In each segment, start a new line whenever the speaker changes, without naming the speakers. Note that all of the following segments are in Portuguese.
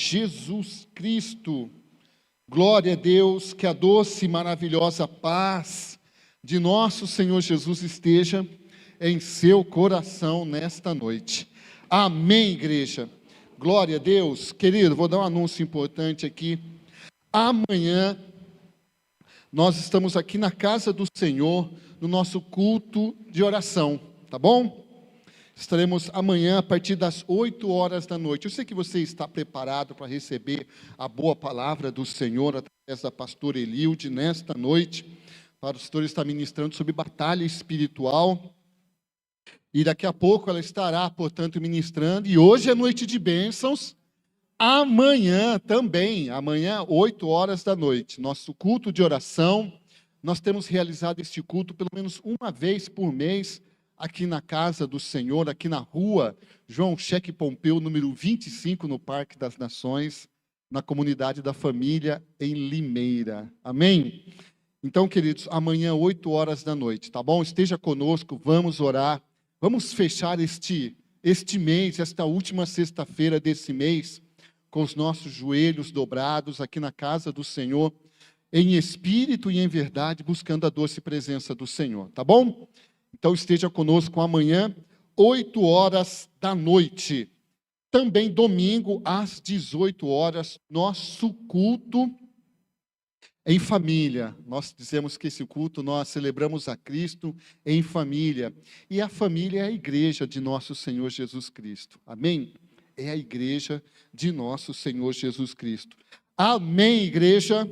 Jesus Cristo. Glória a Deus, que a doce e maravilhosa paz de nosso Senhor Jesus esteja em seu coração nesta noite. Amém, igreja. Glória a Deus. Querido, vou dar um anúncio importante aqui. Amanhã nós estamos aqui na casa do Senhor, no nosso culto de oração, tá bom? Estaremos amanhã a partir das 8 horas da noite. Eu sei que você está preparado para receber a boa palavra do Senhor através da pastora Elilde nesta noite. O pastor está ministrando sobre batalha espiritual. E daqui a pouco ela estará, portanto, ministrando. E hoje é noite de bênçãos. Amanhã também, amanhã 8 horas da noite, nosso culto de oração. Nós temos realizado este culto pelo menos uma vez por mês, aqui na casa do Senhor, aqui na rua João Cheque Pompeu, número 25, no Parque das Nações, na comunidade da família, em Limeira. Amém? Então, queridos, amanhã, 8 horas da noite, tá bom? Esteja conosco, vamos orar, vamos fechar este mês, esta última sexta-feira desse mês, com os nossos joelhos dobrados aqui na casa do Senhor, em espírito e em verdade, buscando a doce presença do Senhor, tá bom? Então esteja conosco amanhã, 8 horas da noite. Também domingo, às 18 horas, nosso culto em família. Nós dizemos que esse culto, nós celebramos a Cristo em família. E a família é a igreja de nosso Senhor Jesus Cristo. Amém? É a igreja de nosso Senhor Jesus Cristo. Amém, igreja?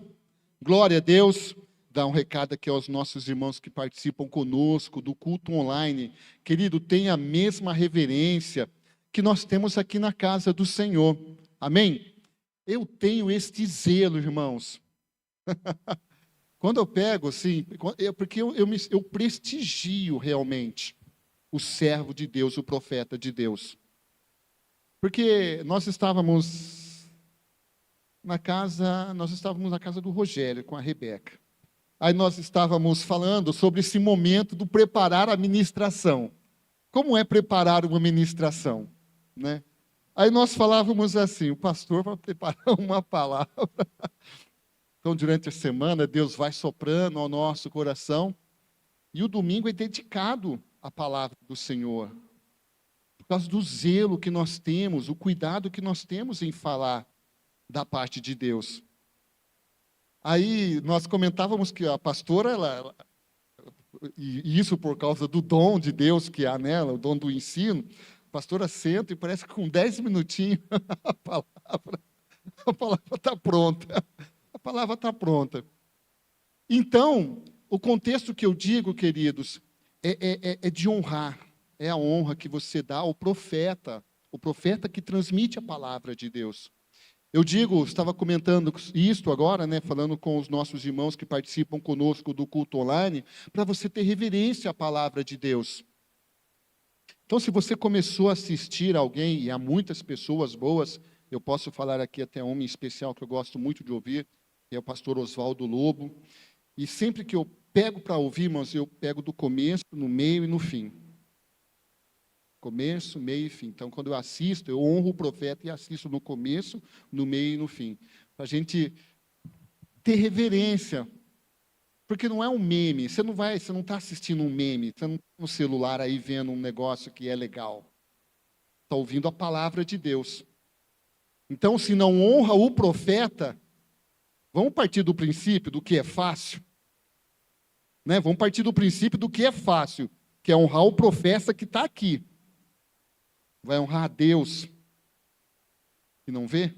Glória a Deus. Dar um recado aqui aos nossos irmãos que participam conosco do culto online. Querido, tenha a mesma reverência que nós temos aqui na casa do Senhor. Amém? Eu tenho este zelo, irmãos. Quando eu pego, assim, porque eu prestigio realmente o servo de Deus, o profeta de Deus. Porque nós estávamos na casa do Rogério, com a Rebeca. Aí nós estávamos falando sobre esse momento do preparar a ministração. Como é preparar uma ministração, né? Aí nós falávamos assim, o pastor vai preparar uma palavra. Então, durante a semana, Deus vai soprando ao nosso coração. E o domingo é dedicado à palavra do Senhor. Por causa do zelo que nós temos, o cuidado que nós temos em falar da parte de Deus. Aí nós comentávamos que a pastora, e isso por causa do dom de Deus que há nela, o dom do ensino, a pastora senta e parece que com 10 minutinhos a palavra está pronta. A palavra está pronta. Então, o contexto que eu digo, queridos, é de honrar. É a honra que você dá ao profeta, o profeta que transmite a palavra de Deus. Eu estava comentando isto agora, né, falando com os nossos irmãos que participam conosco do culto online, para você ter reverência à palavra de Deus. Então, se você começou a assistir alguém, e há muitas pessoas boas, eu posso falar aqui até uma em especial que eu gosto muito de ouvir, que é o pastor Oswaldo Lobo, e sempre que eu pego para ouvir, irmãos, eu pego do começo, no meio e no fim. Começo, meio e fim. Então, quando eu assisto, eu honro o profeta e assisto no começo, no meio e no fim. Para a gente ter reverência. Porque não é um meme. Você não está assistindo um meme. Você não está no celular aí vendo um negócio que é legal. Está ouvindo a palavra de Deus. Então, se não honra o profeta, vamos partir do princípio do que é fácil. Né? Vamos partir do princípio do que é fácil, que é honrar o profeta que está aqui. Vai honrar a Deus, que não vê?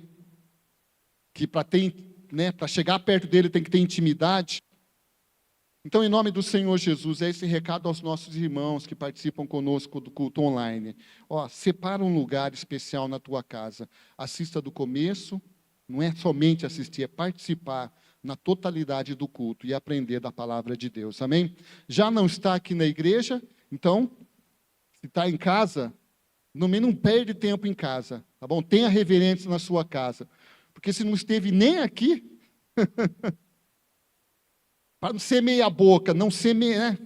Que para chegar perto dele tem que ter intimidade. Então, em nome do Senhor Jesus, é esse recado aos nossos irmãos que participam conosco do culto online. Separa um lugar especial na tua casa. Assista do começo, não é somente assistir, é participar na totalidade do culto e aprender da palavra de Deus. Amém? Já não está aqui na igreja, então, se está em casa, não perde tempo em casa, tá bom? Tenha reverência na sua casa. Porque se não esteve nem aqui, para não ser meia boca, não ser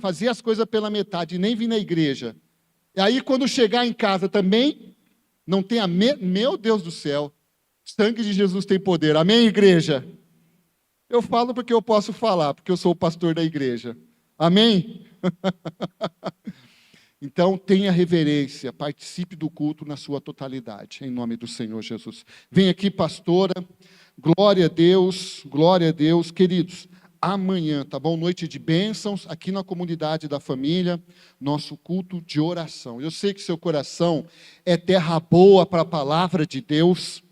fazer as coisas pela metade, e nem vir na igreja. E aí, quando chegar em casa também, não tenha, meu Deus do céu, O sangue de Jesus tem poder. Amém, igreja? Eu falo porque eu posso falar, porque eu sou o pastor da igreja. Amém? Então, tenha reverência, participe do culto na sua totalidade, em nome do Senhor Jesus. Vem aqui, pastora, glória a Deus, queridos. Amanhã, tá bom? Noite de bênçãos, aqui na comunidade da família, nosso culto de oração. Eu sei que seu coração é terra boa para a palavra de Deus,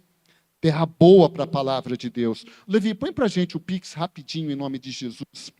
terra boa para a palavra de Deus. Levi, põe para a gente o Pix rapidinho, em nome de Jesus.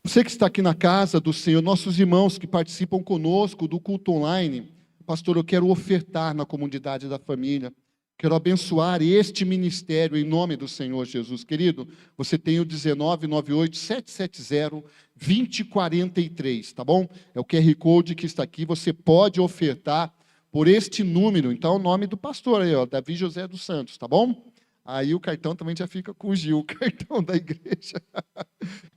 Você que está aqui na casa do Senhor, nossos irmãos que participam conosco do culto online, pastor, eu quero ofertar na comunidade da família, quero abençoar este ministério em nome do Senhor Jesus. Querido, você tem o 1998-770-2043, tá bom? É o QR Code que está aqui, você pode ofertar por este número. Então, é o nome do pastor aí, ó, Davi José dos Santos, tá bom? Aí o cartão também já fica com o Gil, o cartão da igreja.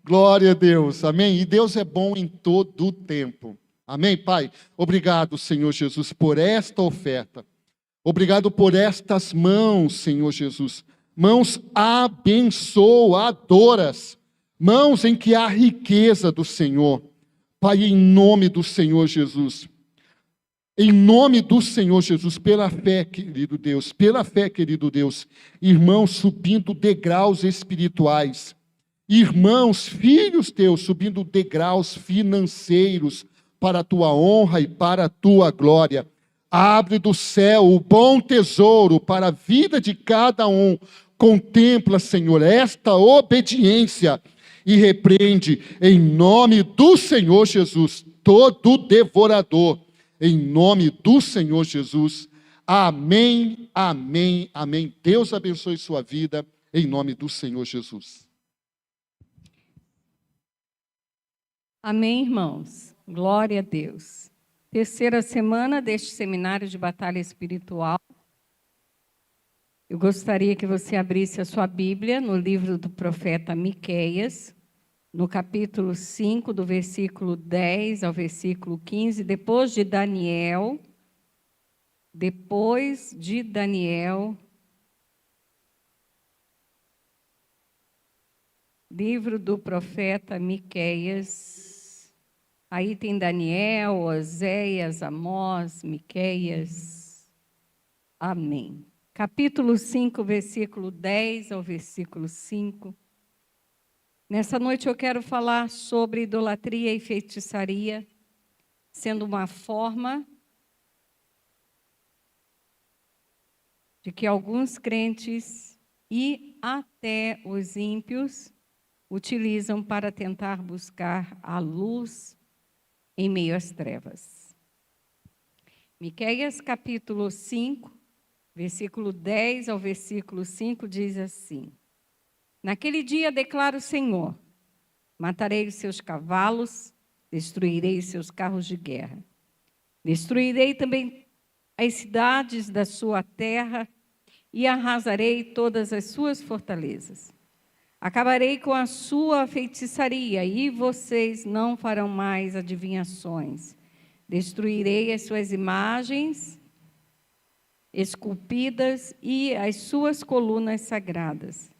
Glória a Deus, amém? E Deus é bom em todo o tempo. Amém, Pai? Obrigado, Senhor Jesus, por esta oferta. Obrigado por estas mãos, Senhor Jesus. Mãos abençoadoras. Mãos em que há riqueza do Senhor. Pai, em nome do Senhor Jesus. Em nome do Senhor Jesus, pela fé, querido Deus, irmãos subindo degraus espirituais, irmãos, filhos teus, subindo degraus financeiros para a tua honra e para a tua glória. Abre do céu o bom tesouro para a vida de cada um. Contempla, Senhor, esta obediência e repreende, em nome do Senhor Jesus, todo devorador. Em nome do Senhor Jesus, amém, amém, amém. Deus abençoe sua vida, em nome do Senhor Jesus.
Amém, irmãos. Glória a Deus. Terceira semana deste seminário de batalha espiritual. Eu gostaria que você abrisse a sua Bíblia no livro do profeta Miqueias, no capítulo 5, do versículo 10 ao versículo 15, depois de Daniel, livro do profeta Miqueias, aí tem Daniel, Oséias, Amós, Miqueias, amém. Capítulo 5, versículo 10 ao versículo 5. Nessa noite eu quero falar sobre idolatria e feitiçaria, sendo uma forma de que alguns crentes e até os ímpios utilizam para tentar buscar a luz em meio às trevas. Miqueias capítulo 5, versículo 10 ao versículo 5 diz assim: Naquele dia, declara o Senhor, matarei os seus cavalos, destruirei os seus carros de guerra. Destruirei também as cidades da sua terra e arrasarei todas as suas fortalezas. Acabarei com a sua feitiçaria e vocês não farão mais adivinhações. Destruirei as suas imagens esculpidas e as suas colunas sagradas.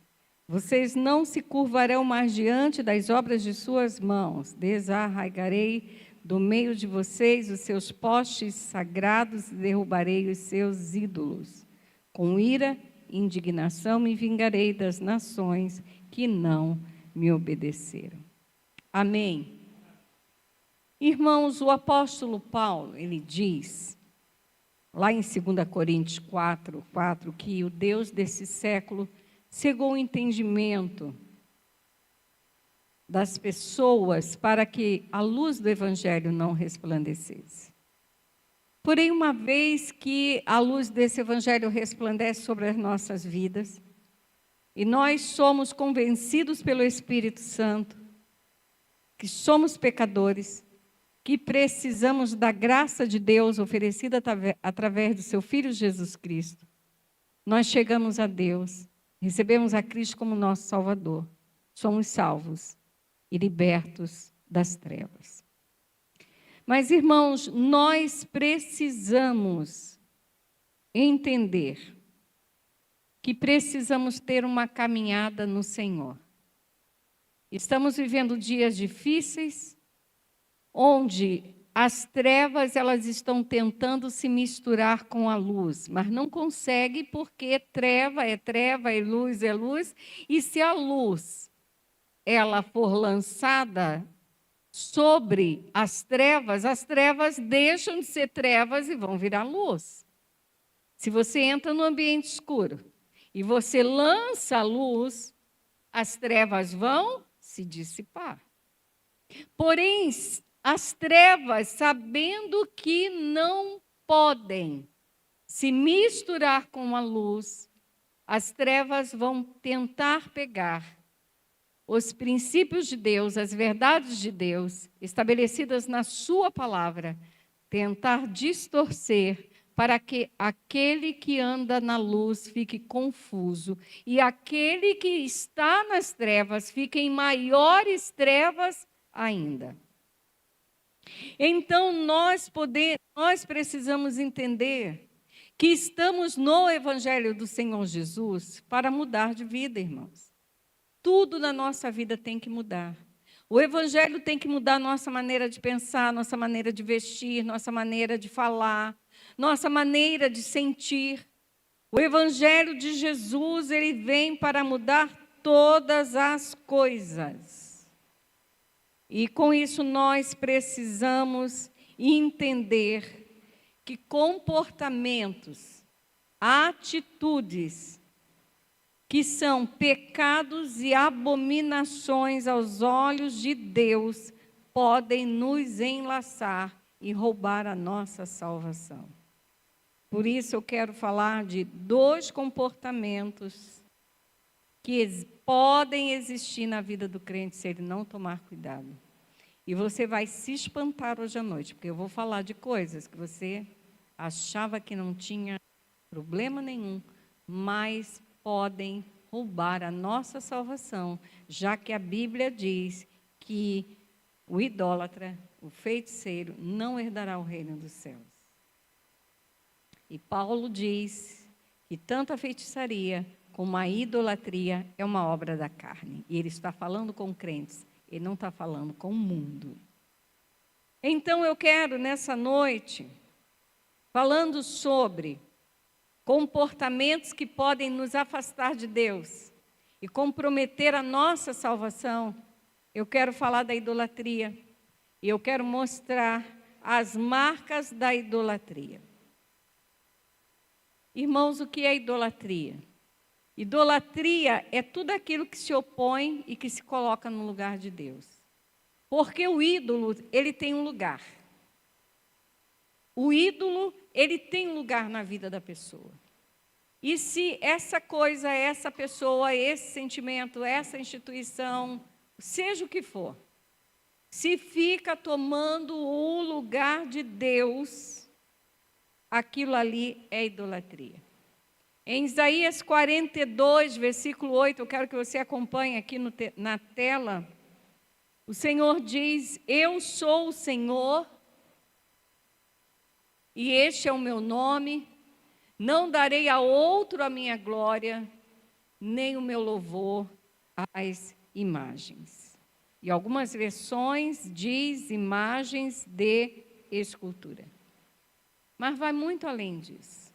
Vocês não se curvarão mais diante das obras de suas mãos. Desarraigarei do meio de vocês os seus postes sagrados e derrubarei os seus ídolos. Com ira e indignação me vingarei das nações que não me obedeceram. Amém. Irmãos, o apóstolo Paulo, ele diz, lá em 2 Coríntios 4, que o Deus desse século cegou o entendimento das pessoas para que a luz do Evangelho não resplandecesse. Porém, uma vez que a luz desse Evangelho resplandece sobre as nossas vidas, e nós somos convencidos pelo Espírito Santo, que somos pecadores, que precisamos da graça de Deus oferecida através do seu Filho Jesus Cristo, nós chegamos a Deus, recebemos a Cristo como nosso Salvador, somos salvos e libertos das trevas. Mas, irmãos, nós precisamos entender que precisamos ter uma caminhada no Senhor. Estamos vivendo dias difíceis, onde as trevas elas estão tentando se misturar com a luz, mas não consegue porque treva e luz é luz. E se a luz ela for lançada sobre as trevas deixam de ser trevas e vão virar luz. Se você entra no ambiente escuro e você lança a luz, as trevas vão se dissipar. Porém, as trevas, sabendo que não podem se misturar com a luz, as trevas vão tentar pegar os princípios de Deus, as verdades de Deus, estabelecidas na sua palavra, tentar distorcer para que aquele que anda na luz fique confuso e aquele que está nas trevas fique em maiores trevas ainda. Então, nós precisamos entender que estamos no Evangelho do Senhor Jesus para mudar de vida, irmãos. Tudo na nossa vida tem que mudar. O Evangelho tem que mudar nossa maneira de pensar, nossa maneira de vestir, nossa maneira de falar, nossa maneira de sentir. O Evangelho de Jesus, ele vem para mudar todas as coisas. E com isso nós precisamos entender que comportamentos, atitudes, que são pecados e abominações aos olhos de Deus, podem nos enlaçar e roubar a nossa salvação. Por isso eu quero falar de 2 comportamentos que podem existir na vida do crente se ele não tomar cuidado. E você vai se espantar hoje à noite, porque eu vou falar de coisas que você achava que não tinha problema nenhum, mas podem roubar a nossa salvação, já que a Bíblia diz que o idólatra, o feiticeiro, não herdará o reino dos céus. E Paulo diz que tanto a feitiçaria como a idolatria é uma obra da carne. E ele está falando com crentes, ele não está falando com o mundo. Então eu quero, nessa noite, falando sobre comportamentos que podem nos afastar de Deus e comprometer a nossa salvação, eu quero falar da idolatria. E eu quero mostrar as marcas da idolatria. Irmãos, o que é idolatria? Idolatria é tudo aquilo que se opõe e que se coloca no lugar de Deus. Porque o ídolo, ele tem um lugar. O ídolo, ele tem um lugar na vida da pessoa. E se essa coisa, essa pessoa, esse sentimento, essa instituição, seja o que for, se fica tomando o lugar de Deus, aquilo ali é idolatria. Em Isaías 42, versículo 8, eu quero que você acompanhe aqui na tela. O Senhor diz: eu sou o Senhor, e este é o meu nome, não darei a outro a minha glória, nem o meu louvor às imagens. E algumas versões diz imagens de escultura. Mas vai muito além disso.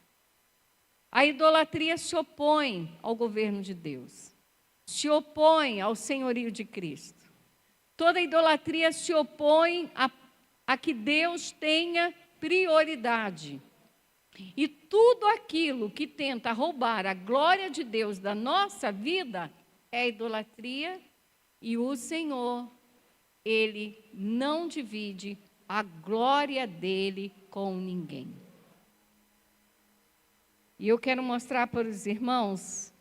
A idolatria se opõe ao governo de Deus, se opõe ao senhorio de Cristo. Toda idolatria se opõe a que Deus tenha prioridade. E tudo aquilo que tenta roubar a glória de Deus da nossa vida é idolatria, e o Senhor, Ele não divide a glória dele com ninguém. E eu quero mostrar para os irmãos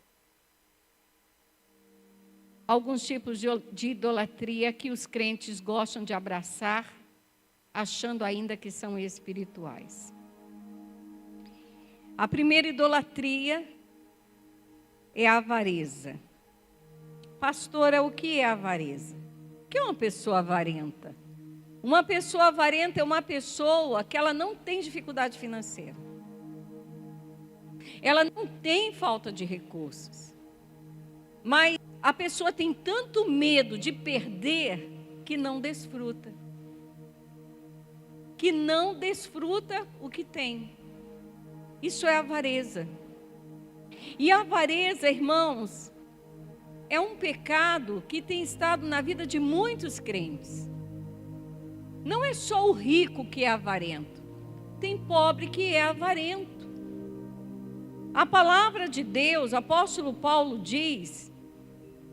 alguns tipos de idolatria que os crentes gostam de abraçar, achando ainda que são espirituais. A primeira idolatria é a avareza. Pastora, o que é avareza? O que é uma pessoa avarenta? Uma pessoa avarenta é uma pessoa que ela não tem dificuldade financeira. ela não tem falta de recursos. Mas a pessoa tem tanto medo de perder que não desfruta. Que não desfruta o que tem. Isso é avareza. E a avareza, irmãos, é um pecado que tem estado na vida de muitos crentes. Não é só o rico que é avarento. Tem pobre que é avarento. A palavra de Deus, o apóstolo Paulo diz,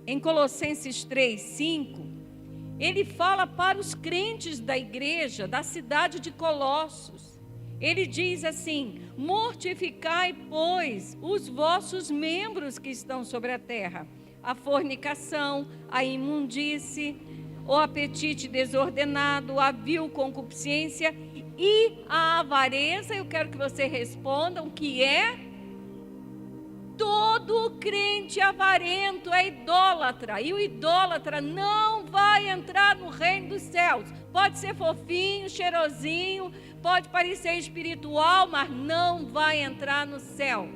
em Colossenses 3:5, ele fala para os crentes da igreja, da cidade de Colossos. Ele diz assim: mortificai, pois, os vossos membros que estão sobre a terra, a fornicação, a imundície, o apetite desordenado, a vil concupiscência e a avareza. Eu quero que você responda o que é. Todo crente avarento é idólatra, e o idólatra não vai entrar no reino dos céus. Pode ser fofinho, cheirosinho, pode parecer espiritual, mas não vai entrar no céu.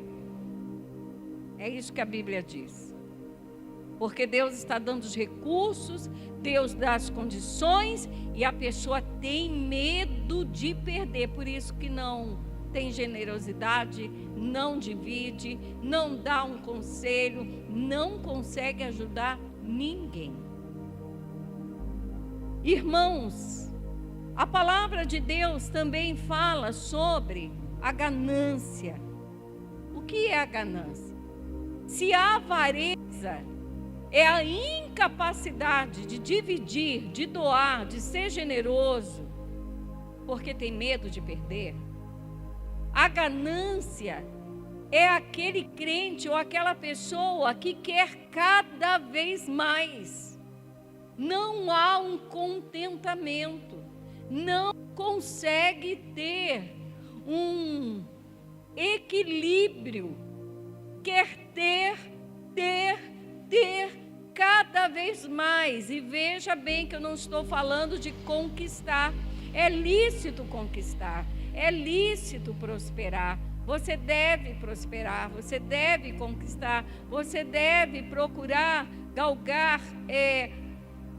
É isso que a Bíblia diz. Porque Deus está dando os recursos, Deus dá as condições, e a pessoa tem medo de perder. Por isso que não tem generosidade, não divide, não dá um conselho, não consegue ajudar ninguém. Irmãos, a palavra de Deus também fala sobre a ganância. O que é a ganância? Se a avareza é a incapacidade de dividir, de doar, de ser generoso, porque tem medo de perder, a ganância é aquele crente ou aquela pessoa que quer cada vez mais. Não há um contentamento, não consegue ter um equilíbrio, quer ter cada vez mais. E veja bem que eu não estou falando de conquistar. É lícito conquistar, é lícito prosperar. Você deve prosperar, você deve conquistar, você deve procurar galgar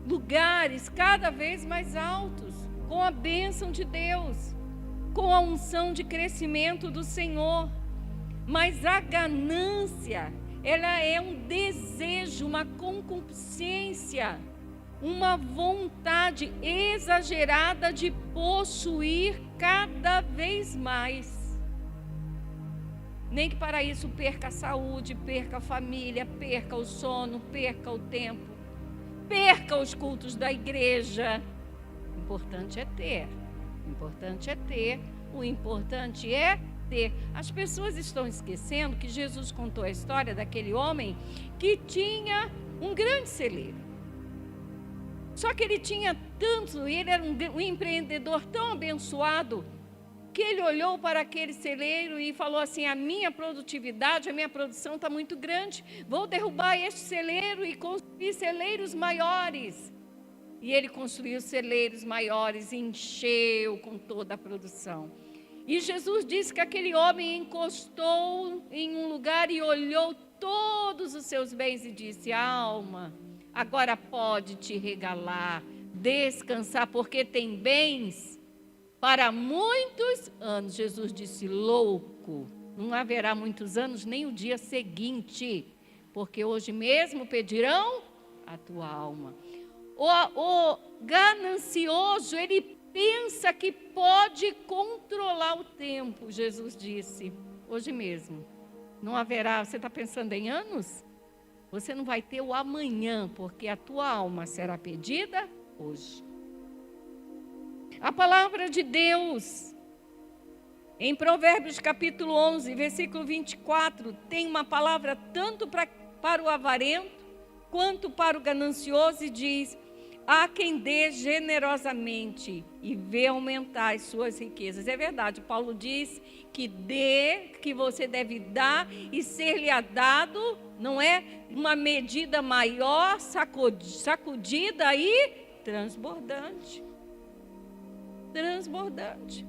lugares cada vez mais altos, com a bênção de Deus, com a unção de crescimento do Senhor. Mas a ganância, ela é um desejo, uma concupiscência, uma vontade exagerada de possuir cada vez mais. Nem que para isso perca a saúde, perca a família, perca o sono, perca o tempo, perca os cultos da igreja. O importante é ter, o importante é ter, o importante é ter. As pessoas estão esquecendo que Jesus contou a história daquele homem que tinha um grande celeiro. Só que ele tinha tanto, ele era um empreendedor tão abençoado, que ele olhou para aquele celeiro e falou assim: a minha produtividade, a minha produção está muito grande, vou derrubar este celeiro e construir celeiros maiores. E ele construiu celeiros maiores e encheu com toda a produção. E Jesus disse que aquele homem encostou em um lugar e olhou todos os seus bens e disse: alma, agora pode te regalar, descansar, porque tem bens para muitos anos. Jesus disse: louco, não haverá muitos anos, nem o dia seguinte, porque hoje mesmo pedirão a tua alma. O ganancioso, ele pensa que pode controlar o tempo. Jesus disse: hoje mesmo, não haverá, você está pensando em anos? Você não vai ter o amanhã, porque a tua alma será pedida hoje. A palavra de Deus, em Provérbios capítulo 11, versículo 24, tem uma palavra tanto para o avarento, quanto para o ganancioso, e diz: há quem dê generosamente e vê aumentar as suas riquezas. É verdade, Paulo diz que você deve dar e ser-lhe dado, não é? Uma medida maior, sacudida e transbordante. Transbordante.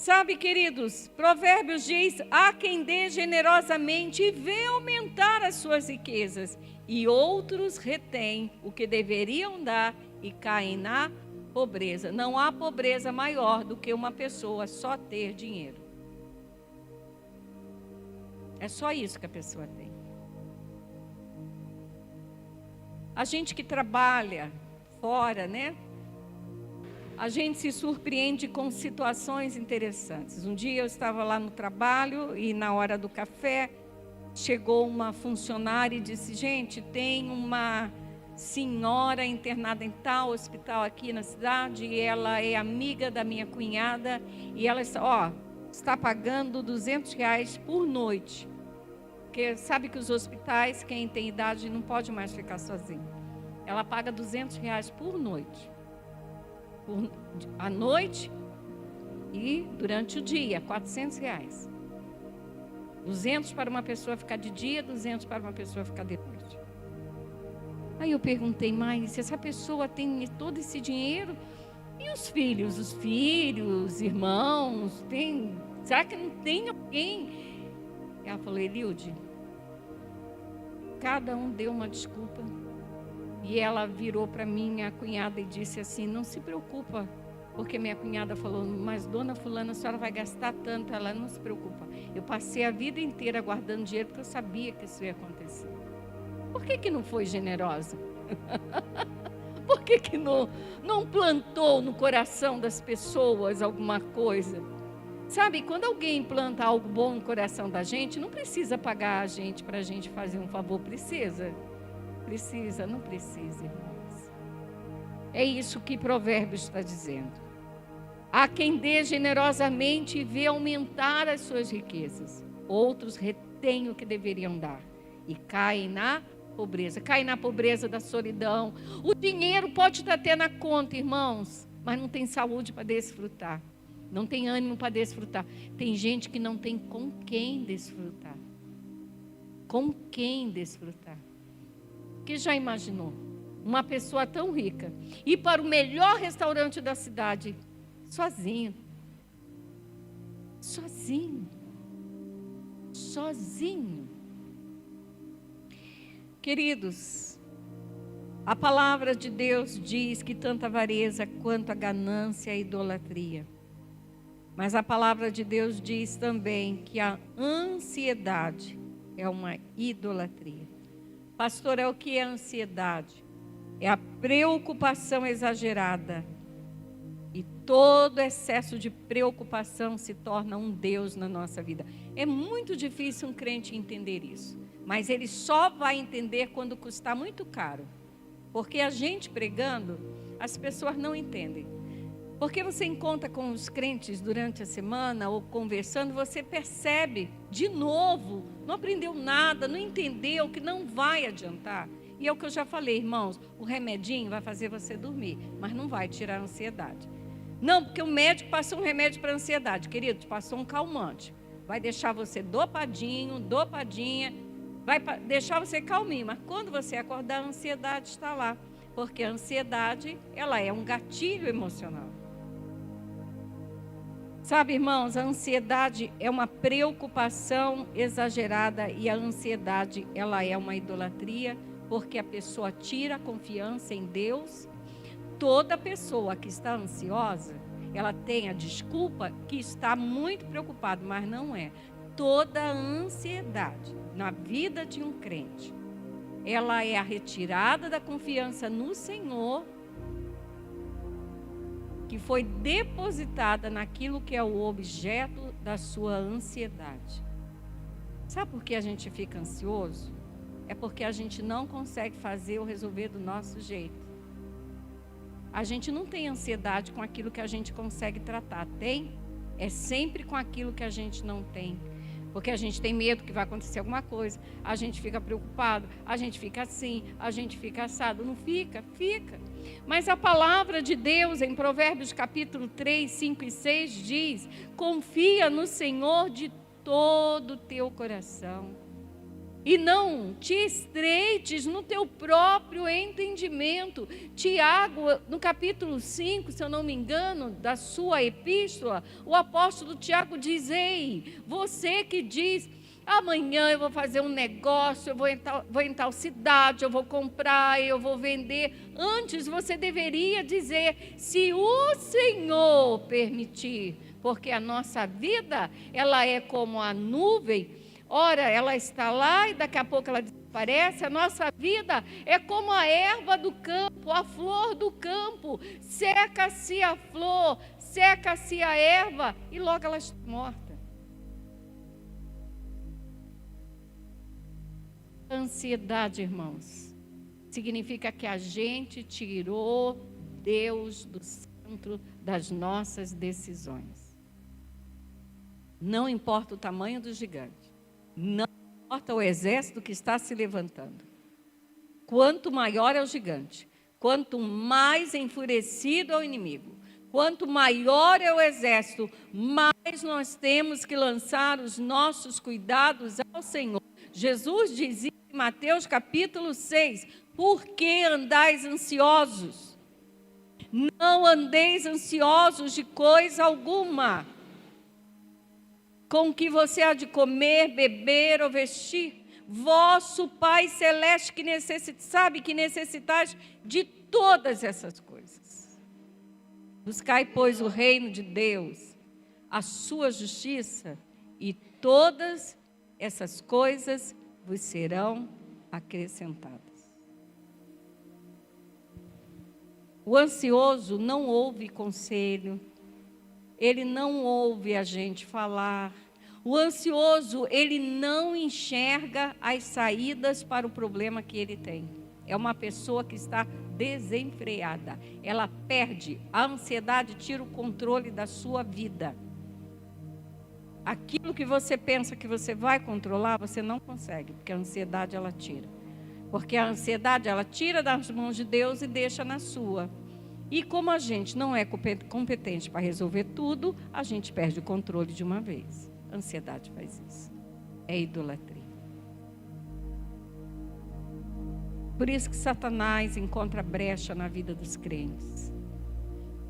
Sabe, queridos, Provérbios diz: há quem dê generosamente e vê aumentar as suas riquezas, e outros retêm o que deveriam dar e caem na pobreza. Não há pobreza maior do que uma pessoa só ter dinheiro. É só isso que a pessoa tem. A gente que trabalha fora, né? A gente se surpreende com situações interessantes. Um dia eu estava lá no trabalho e na hora do café chegou uma funcionária e disse: gente, tem uma senhora internada em tal hospital aqui na cidade e ela é amiga da minha cunhada e ela está pagando R$200 por noite. Porque sabe que os hospitais, quem tem idade não pode mais ficar sozinho. Ela paga R$200 por noite. À noite e durante o dia, R$400. 200 para uma pessoa ficar de dia, 200 para uma pessoa ficar de noite. Aí eu perguntei: mas se essa pessoa tem todo esse dinheiro, e os filhos? Os filhos, irmãos, será que não tem alguém? Ela falou: Eliude, cada um deu uma desculpa. E ela virou para minha cunhada e disse assim: não se preocupa, porque minha cunhada falou: mas dona fulana, a senhora vai gastar tanto. Ela: não se preocupa, eu passei a vida inteira guardando dinheiro porque eu sabia que isso ia acontecer. Por que não foi generosa? Por que não plantou no coração das pessoas alguma coisa? Sabe, quando alguém planta algo bom no coração da gente, não precisa pagar a gente para a gente fazer um favor. Precisa? Precisa, não precisa, irmãos. É isso que Provérbios está dizendo. Há quem dê generosamente e vê aumentar as suas riquezas. Outros retêm o que deveriam dar e caem na pobreza. Caem na pobreza da solidão. O dinheiro pode estar até na conta, irmãos, mas não tem saúde para desfrutar. Não tem ânimo para desfrutar. Tem gente que não tem com quem desfrutar. Com quem desfrutar? Que já imaginou uma pessoa tão rica ir para o melhor restaurante da cidade sozinho? Sozinho. Sozinho. Queridos, a palavra de Deus diz que tanto a avareza quanto a ganância é idolatria. Mas a palavra de Deus diz também que a ansiedade é uma idolatria. Pastor, é o que é ansiedade? É a preocupação exagerada. E todo excesso de preocupação se torna um Deus na nossa vida. É muito difícil um crente entender isso. Mas ele só vai entender quando custar muito caro. Porque a gente pregando, as pessoas não entendem. Porque você encontra com os crentes durante a semana ou conversando, você percebe de novo, não aprendeu nada, não entendeu, que não vai adiantar. E é o que eu já falei, irmãos, o remedinho vai fazer você dormir, mas não vai tirar a ansiedade. Não, porque o médico passou um remédio para ansiedade, querido, passou um calmante. Vai deixar você dopadinho, dopadinha, vai deixar você calminho, mas quando você acordar, a ansiedade está lá. Porque a ansiedade, ela é um gatilho emocional. Sabe, irmãos, a ansiedade é uma preocupação exagerada e a ansiedade, ela é uma idolatria, porque a pessoa tira a confiança em Deus. Toda pessoa que está ansiosa, ela tem a desculpa que está muito preocupada, mas não é. Toda ansiedade na vida de um crente, ela é a retirada da confiança no Senhor, que foi depositada naquilo que é o objeto da sua ansiedade. Sabe por que a gente fica ansioso? É porque a gente não consegue fazer ou resolver do nosso jeito. A gente não tem ansiedade com aquilo que a gente consegue tratar, tem? É sempre com aquilo que a gente não tem. Porque a gente tem medo que vai acontecer alguma coisa, a gente fica preocupado, a gente fica assim, a gente fica assado. Não fica? Fica. Mas a palavra de Deus em Provérbios capítulo 3, 5 e 6 diz: confia no Senhor de todo o teu coração. e não te estreites no teu próprio entendimento. Tiago, no capítulo 5, se eu não me engano, da sua epístola, o apóstolo Tiago diz: ei, você que diz, amanhã eu vou fazer um negócio, eu vou em tal cidade, eu vou comprar, eu vou vender. Antes você deveria dizer, se o Senhor permitir, porque a nossa vida, ela é como a nuvem. Ora, ela está lá e daqui a pouco ela desaparece. A nossa vida é como a erva do campo, a flor do campo. Seca-se a flor, seca-se a erva e logo ela está morta. Ansiedade, irmãos, significa que a gente tirou Deus do centro das nossas decisões. Não importa o tamanho do gigante. Não importa o exército que está se levantando. Quanto maior é o gigante, quanto mais enfurecido é o inimigo, quanto maior é o exército, mais nós temos que lançar os nossos cuidados ao Senhor. Jesus dizia em Mateus capítulo 6, por que andais ansiosos? Não andeis ansiosos de coisa alguma. Com o que você há de comer, beber ou vestir, vosso Pai Celeste sabe que necessitais de todas essas coisas. Buscai, pois, o reino de Deus, a sua justiça, e todas essas coisas vos serão acrescentadas. O ansioso não ouve conselho, ele não ouve a gente falar. O ansioso, ele não enxerga as saídas para o problema que ele tem. É uma pessoa que está desenfreada. Ela perde, a ansiedade tira o controle da sua vida. Aquilo que você pensa que você vai controlar, você não consegue, porque a ansiedade ela tira. Porque a ansiedade ela tira das mãos de Deus e deixa na sua. E como a gente não é competente para resolver tudo, a gente perde o controle de uma vez. A ansiedade faz isso. É idolatria. Por isso que Satanás encontra brecha na vida dos crentes.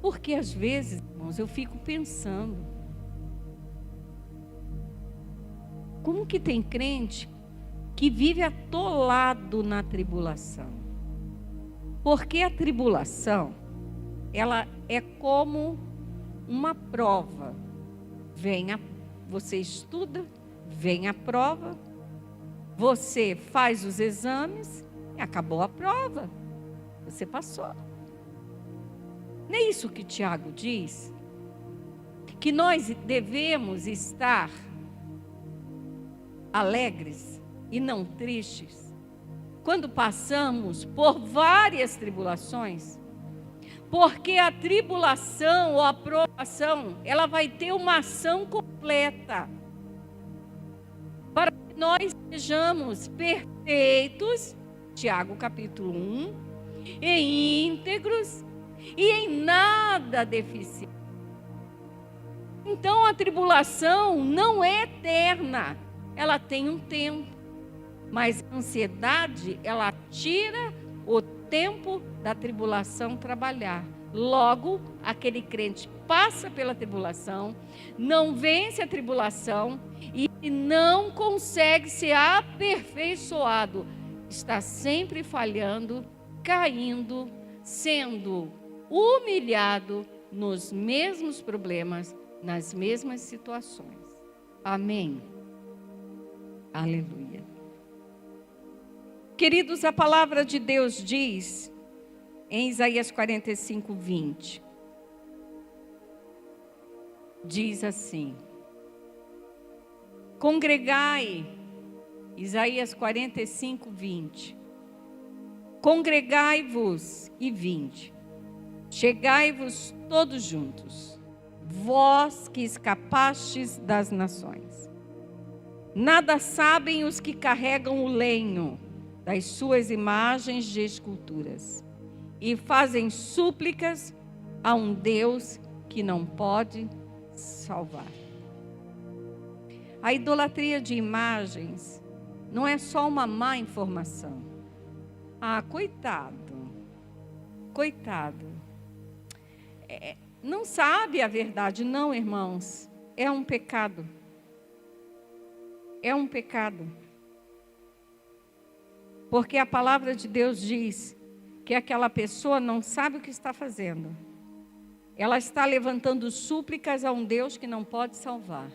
Porque às vezes, irmãos, eu fico pensando, como que tem crente que vive atolado na tribulação? Porque a tribulação, ela é como uma prova. Você estuda, vem a prova, você faz os exames e acabou a prova. Você passou. Não é isso que Tiago diz? Que nós devemos estar alegres e não tristes quando passamos por várias tribulações. Porque a tribulação ou a provação, ela vai ter uma ação completa. Para que nós sejamos perfeitos, Tiago capítulo 1, e íntegros e em nada deficientes. Então a tribulação não é eterna, ela tem um tempo. Mas a ansiedade, ela tira o tempo da tribulação trabalhar. Logo, aquele crente passa pela tribulação, não vence a tribulação e não consegue ser aperfeiçoado. Está sempre falhando, caindo, sendo humilhado nos mesmos problemas, nas mesmas situações. Amém. Aleluia. Queridos, a palavra de Deus diz em Isaías 45, 20, diz assim: congregai, Isaías 45, 20, congregai-vos e vinde, chegai-vos todos juntos, vós que escapastes das nações. Nada sabem os que carregam o lenho das suas imagens de esculturas e fazem súplicas a um Deus que não pode salvar. A idolatria de imagens não é só uma má informação. Ah, coitado. Não sabe a verdade, não, irmãos. É um pecado. É um pecado. Porque a palavra de Deus diz que aquela pessoa não sabe o que está fazendo. Ela está levantando súplicas a um Deus que não pode salvar.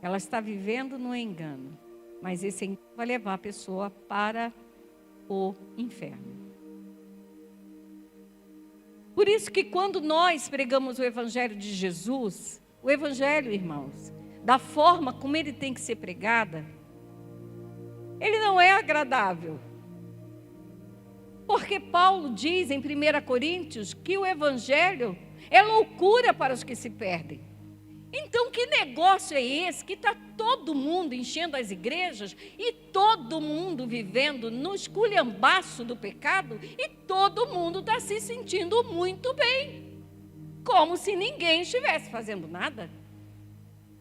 Ela está vivendo no engano. Mas esse engano vai levar a pessoa para o inferno. Por isso que quando nós pregamos o Evangelho de Jesus, o Evangelho, irmãos, da forma como ele tem que ser pregada, ele não é agradável. Porque Paulo diz em 1 Coríntios que o Evangelho é loucura para os que se perdem. Então, que negócio é esse que está todo mundo enchendo as igrejas e todo mundo vivendo no esculhambaço do pecado e todo mundo está se sentindo muito bem, como se ninguém estivesse fazendo nada?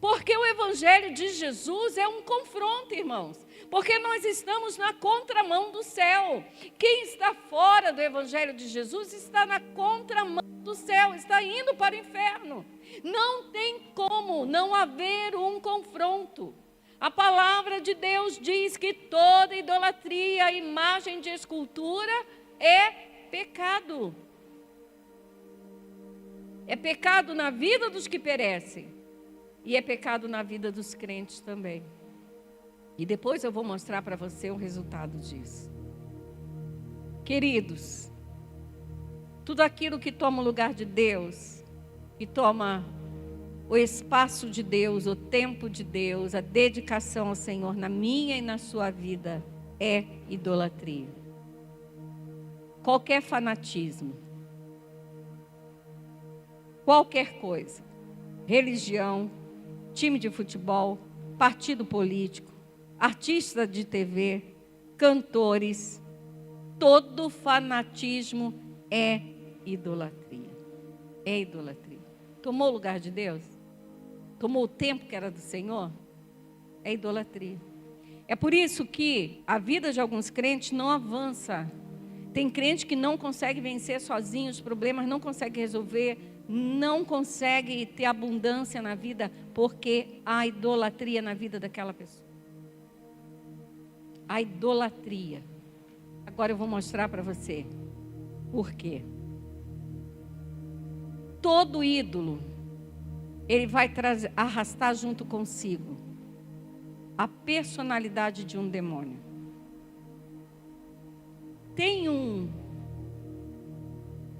Porque o Evangelho de Jesus é um confronto, irmãos, porque nós estamos na contramão do céu. Quem está fora do Evangelho de Jesus está na contramão do céu, está indo para o inferno. Não tem como não haver um confronto. A palavra de Deus diz que toda idolatria, imagem de escultura é pecado. É pecado na vida dos que perecem e é pecado na vida dos crentes também. E depois eu vou mostrar para você o resultado disso. Queridos, tudo aquilo que toma o lugar de Deus, que toma o espaço de Deus, o tempo de Deus, a dedicação ao Senhor na minha e na sua vida, é idolatria. Qualquer fanatismo, qualquer coisa, religião, time de futebol, partido político, artista de TV, cantores, todo fanatismo é idolatria. É idolatria. Tomou o lugar de Deus? Tomou o tempo que era do Senhor? É idolatria. É por isso que a vida de alguns crentes não avança. Tem crente que não consegue vencer sozinho os problemas, não consegue resolver, não consegue ter abundância na vida, porque há idolatria na vida daquela pessoa. A idolatria. Agora eu vou mostrar para você por quê. Todo ídolo, ele vai arrastar junto consigo a personalidade de um demônio. Tem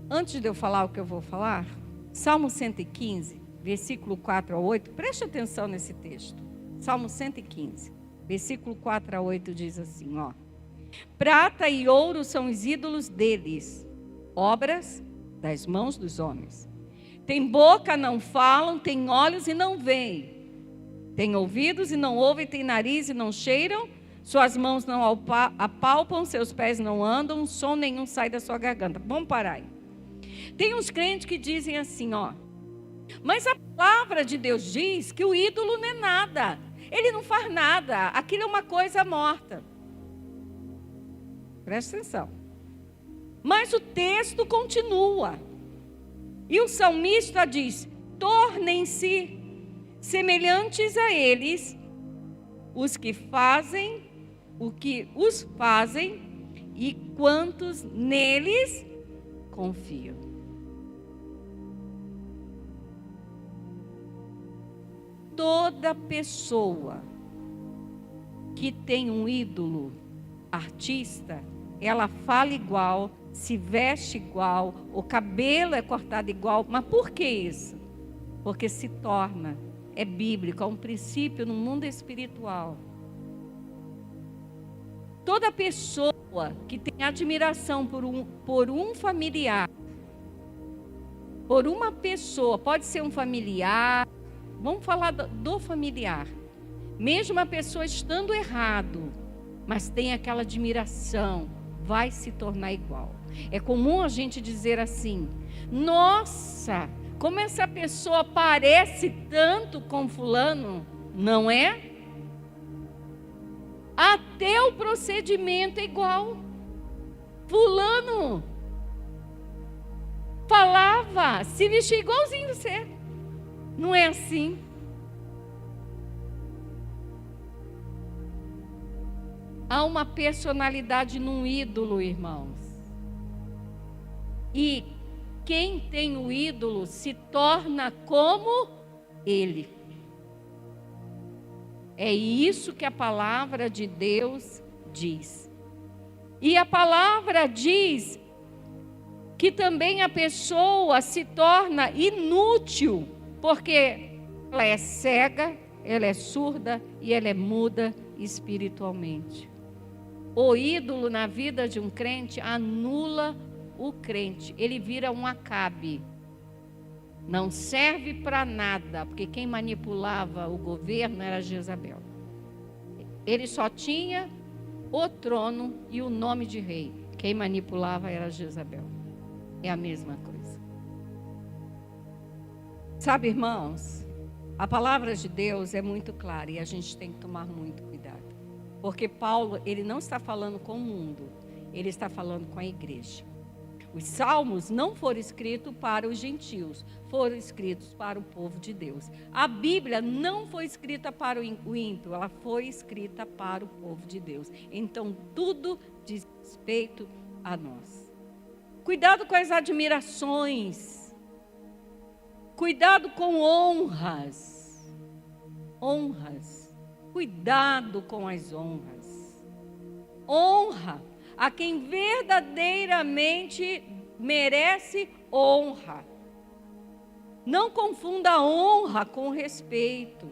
antes de eu falar o que eu vou falar, Salmo 115, versículo 4 a 8, preste atenção nesse texto. Salmo 115. Versículo 4 a 8 diz assim, ó. Prata e ouro são os ídolos deles, obras das mãos dos homens. Tem boca, não falam, tem olhos e não veem. Tem ouvidos e não ouvem, tem nariz e não cheiram, suas mãos não apalpam, seus pés não andam, som nenhum sai da sua garganta. Vamos parar aí. Tem uns crentes que dizem assim, ó. Mas a palavra de Deus diz que o ídolo não é nada. Ele não faz nada. Aquilo é uma coisa morta. Presta atenção. Mas o texto continua. E o salmista diz: tornem-se semelhantes a eles os que fazem o que os fazem e quantos neles confiam. Toda pessoa que tem um ídolo artista, ela fala igual, se veste igual, o cabelo é cortado igual. Mas por que isso? Porque se torna, é bíblico, é um princípio no mundo espiritual. Toda pessoa que tem admiração por um familiar, por uma pessoa, pode ser um familiar, vamos falar do familiar, mesmo a pessoa estando errado, mas tem aquela admiração, vai se tornar igual. É comum a gente dizer assim: nossa, como essa pessoa parece tanto com fulano, não é? Até o procedimento é igual. Fulano falava, se vestia igualzinho você. Não é assim? Há uma personalidade num ídolo, irmãos. E quem tem o ídolo se torna como ele. É isso que a palavra de Deus diz. E a palavra diz que também a pessoa se torna inútil, porque ela é cega, ela é surda e ela é muda espiritualmente. O ídolo na vida de um crente anula o crente, ele vira um Acabe. Não serve para nada, porque quem manipulava o governo era Jezabel. Ele só tinha o trono e o nome de rei. Quem manipulava era Jezabel. É a mesma coisa. Sabe, irmãos, a palavra de Deus é muito clara e a gente tem que tomar muito cuidado. Porque Paulo, ele não está falando com o mundo, ele está falando com a igreja. Os salmos não foram escritos para os gentios, foram escritos para o povo de Deus. A Bíblia não foi escrita para o ímpio, ela foi escrita para o povo de Deus. Então, tudo diz respeito a nós. Cuidado com as admirações. Cuidado com honras. Honras. Cuidado com as honras. Honra a quem verdadeiramente merece honra. Não confunda a honra com respeito,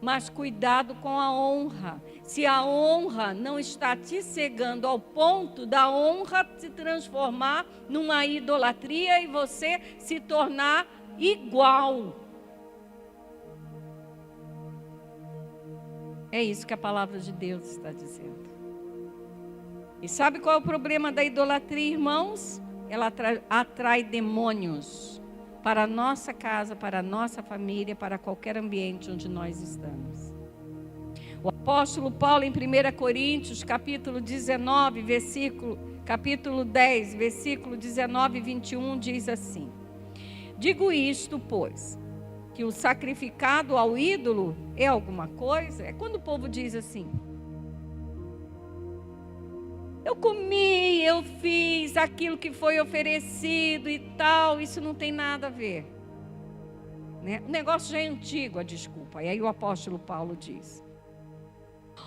mas cuidado com a honra. Se a honra não está te cegando ao ponto da honra se transformar numa idolatria e você se tornar igual. É isso que a palavra de Deus está dizendo. E sabe qual é o problema da idolatria, irmãos? Ela atrai demônios para a nossa casa, para a nossa família, para qualquer ambiente onde nós estamos. O apóstolo Paulo, em 1 Coríntios, capítulo 10, versículo 19 e 21, diz assim: digo isto, pois, que o sacrificado ao ídolo é alguma coisa? É quando o povo diz assim: eu comi, eu fiz aquilo que foi oferecido e tal, isso não tem nada a ver. Né? O negócio já é antigo, a desculpa. E aí o apóstolo Paulo diz: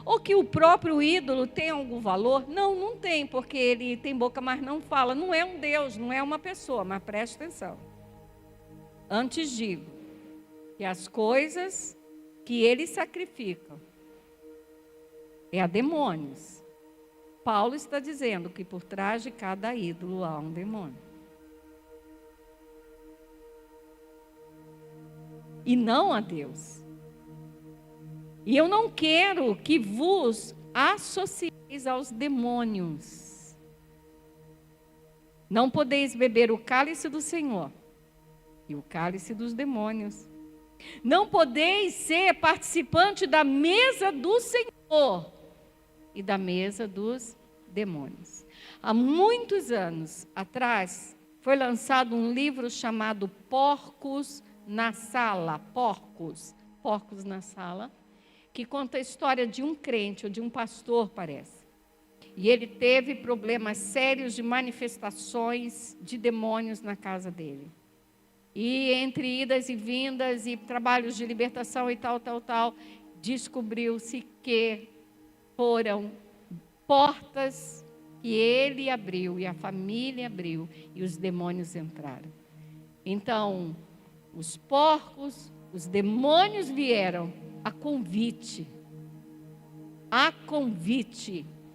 ou que o próprio ídolo tem algum valor? Não, não tem, porque ele tem boca, mas não fala. Não é um Deus, não é uma pessoa, mas preste atenção. Antes digo que as coisas que eles sacrificam é a demônios. Paulo está dizendo que por trás de cada ídolo há um demônio. E não a Deus. E eu não quero que vos associeis aos demônios. Não podeis beber o cálice do Senhor e o cálice dos demônios. Não podeis ser participante da mesa do Senhor e da mesa dos demônios. Há muitos anos atrás, foi lançado um livro chamado Porcos na Sala. Porcos na Sala, que conta a história de um crente ou de um pastor, parece. E ele teve problemas sérios de manifestações de demônios na casa dele. E entre idas e vindas e trabalhos de libertação e tal, descobriu-se que foram portas que ele abriu e a família abriu e os demônios entraram. Então, os porcos, os demônios vieram a convite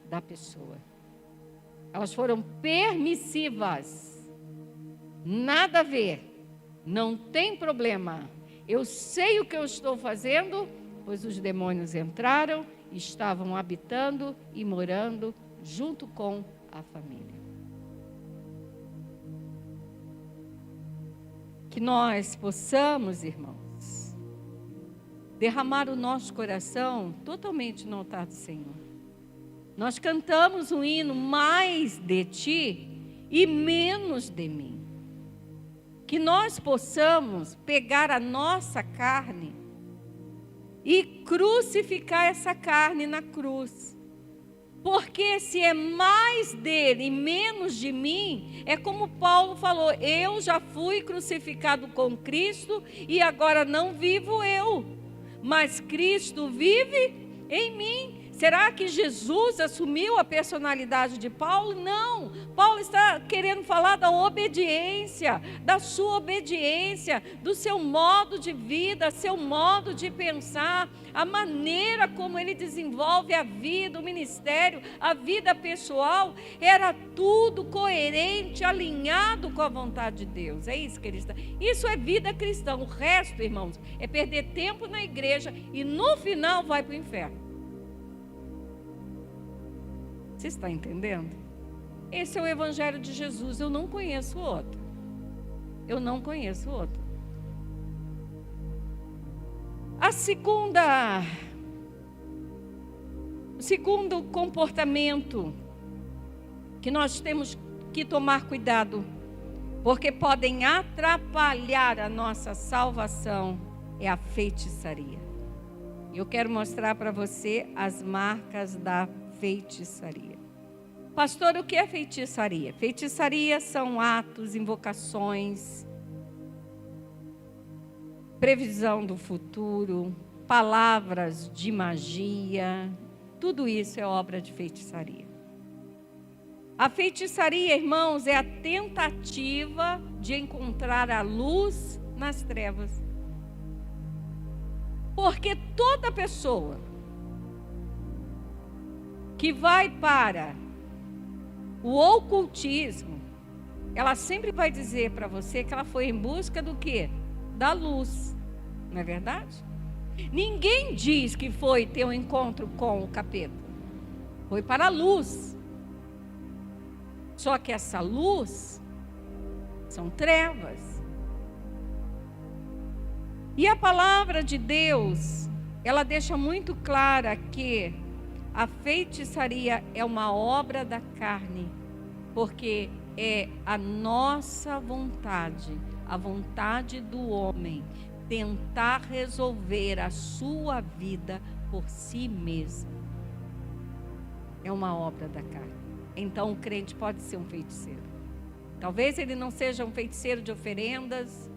da pessoa. Elas foram permissivas. Nada a ver, não tem problema. Eu sei o que eu estou fazendo, pois os demônios entraram, estavam habitando e morando junto com a família. Que nós possamos, irmãos, derramar o nosso coração totalmente no altar do Senhor. Nós cantamos um hino, mais de ti e menos de mim. Que nós possamos pegar a nossa carne e crucificar essa carne na cruz. Porque se é mais dele e menos de mim, é como Paulo falou, eu já fui crucificado com Cristo e agora não vivo eu, mas Cristo vive em mim. Será que Jesus assumiu a personalidade de Paulo? Não. Paulo está querendo falar da obediência, da sua obediência, do seu modo de vida, seu modo de pensar, a maneira como ele desenvolve a vida, o ministério, a vida pessoal, era tudo coerente, alinhado com a vontade de Deus. É isso que ele está. Isso é vida cristã. O resto, irmãos, é perder tempo na igreja e no final vai para o inferno. Você está entendendo? Esse é o Evangelho de Jesus. Eu não conheço outro. Eu não conheço outro. O segundo comportamento que nós temos que tomar cuidado, porque podem atrapalhar a nossa salvação, é a feitiçaria. Eu quero mostrar para você as marcas da feitiçaria. Pastor, o que é feitiçaria? Feitiçaria são atos, invocações, previsão do futuro, palavras de magia, tudo isso é obra de feitiçaria. A feitiçaria, irmãos, é a tentativa de encontrar a luz nas trevas. Porque toda pessoa que vai para o ocultismo, ela sempre vai dizer para você que ela foi em busca do quê? Da luz, não é verdade? Ninguém diz que foi ter um encontro com o capeta, foi para a luz. Só que essa luz são trevas. E a palavra de Deus, ela deixa muito clara que a feitiçaria é uma obra da carne, porque é a nossa vontade, a vontade do homem, tentar resolver a sua vida por si mesmo. É uma obra da carne. Então o crente pode ser um feiticeiro. Talvez ele não seja um feiticeiro de oferendas,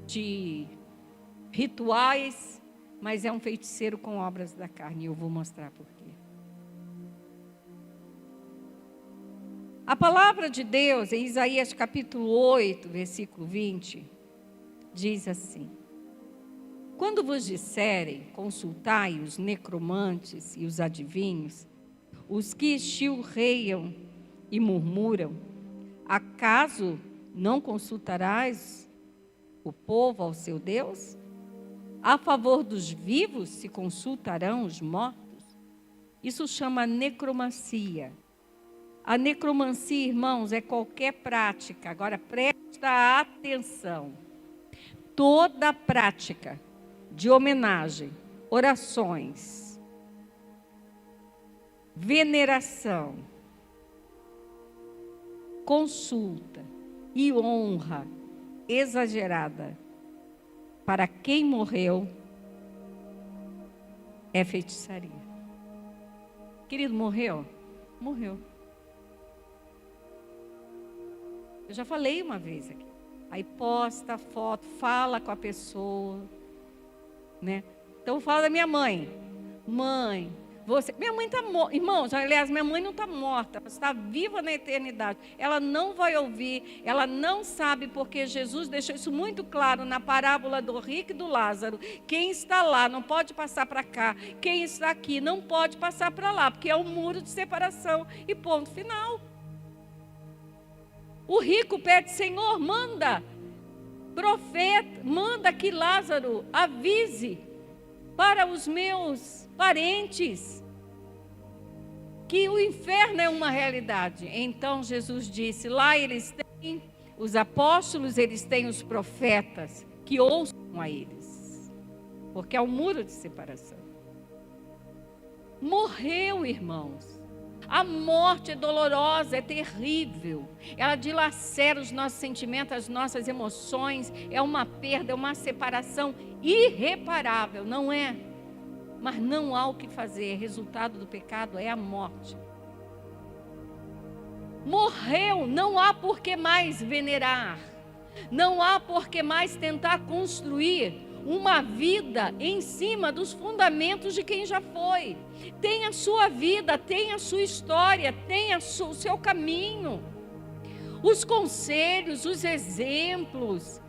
de rituais, mas é um feiticeiro com obras da carne. E eu vou mostrar por quê. A palavra de Deus, em Isaías capítulo 8, versículo 20, diz assim: quando vos disserem, consultai os necromantes e os adivinhos, os que chilreiam e murmuram, acaso não consultarás o povo ao seu Deus? A favor dos vivos se consultarão os mortos? Isso chama necromancia. A necromancia, irmãos, é qualquer prática. Agora presta atenção. Toda prática de homenagem, orações, veneração, consulta e honra exagerada para quem morreu é feitiçaria. Querido, morreu? Morreu. Eu já falei uma vez aqui. Aí posta a foto, fala com a pessoa, né? Então fala da minha mãe. Mãe, você... Minha mãe está morta. Irmãos, aliás, minha mãe não está morta. Ela está viva na eternidade. Ela não vai ouvir, ela não sabe, porque Jesus deixou isso muito claro na parábola do rico e do Lázaro. Quem está lá não pode passar para cá. Quem está aqui não pode passar para lá, porque é um muro de separação. E ponto final. O rico pede: Senhor, manda profeta, manda que Lázaro avise para os meus parentes que o inferno é uma realidade. Então Jesus disse: lá eles têm os apóstolos, eles têm os profetas, que ouçam a eles. porque é um muro de separação. Morreu, irmãos. A morte é dolorosa, é terrível. Ela dilacera os nossos sentimentos, as nossas emoções. É uma perda, é uma separação irreparável, não é? Mas não há o que fazer. Resultado do pecado é a morte. Morreu, não há por que mais venerar. Não há por que mais tentar construir uma vida em cima dos fundamentos de quem já foi. Tem a sua vida, tem a sua história, tem o seu caminho. Os conselhos, os exemplos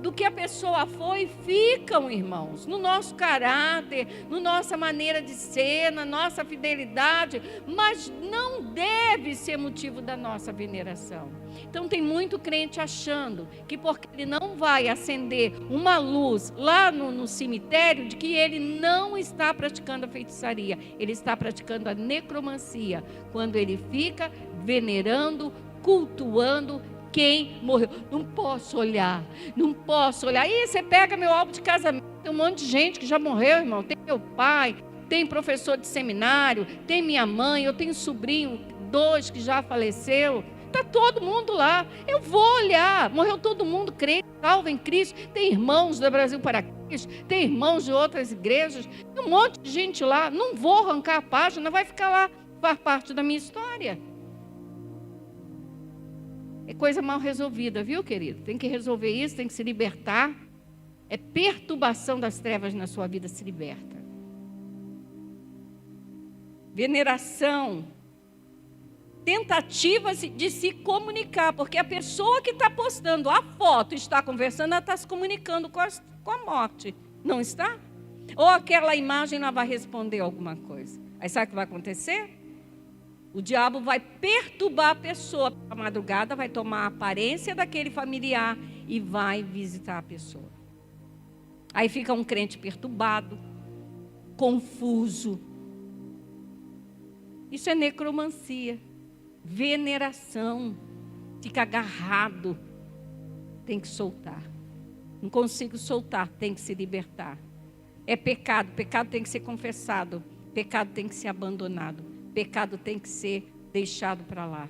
do que a pessoa foi, ficam, irmãos, no nosso caráter, na nossa maneira de ser, na nossa fidelidade, mas não deve ser motivo da nossa veneração. Então tem muito crente achando que porque ele não vai acender uma luz lá no cemitério, de que ele não está praticando a feitiçaria, ele está praticando a necromancia, quando ele fica venerando, cultuando quem morreu. Não posso olhar. Aí você pega meu álbum de casamento, tem um monte de gente que já morreu, irmão. Tem meu pai, tem professor de seminário, tem minha mãe, eu tenho sobrinho, 2 que já faleceu. Está todo mundo lá. Eu vou olhar. Morreu todo mundo crente, salvo em Cristo. Tem irmãos do Brasil para Cristo, tem irmãos de outras igrejas, tem um monte de gente lá. Não vou arrancar a página, vai ficar lá, faz parte da minha história. É coisa mal resolvida, viu, querido? Tem que resolver isso, tem que se libertar. É perturbação das trevas na sua vida, se liberta. Veneração. Tentativa de se comunicar, porque a pessoa que está postando a foto, está conversando, ela está se comunicando com a morte. Não está? Ou aquela imagem ela vai responder alguma coisa. Aí sabe o que vai acontecer? O diabo vai perturbar a pessoa pela madrugada, vai tomar a aparência daquele familiar e vai visitar a pessoa. Aí fica um crente perturbado, confuso. Isso é necromancia, veneração. Fica agarrado, tem que soltar. Não consigo soltar, tem que se libertar. É pecado, pecado tem que ser confessado, pecado tem que ser abandonado. Pecado tem que ser deixado para lá.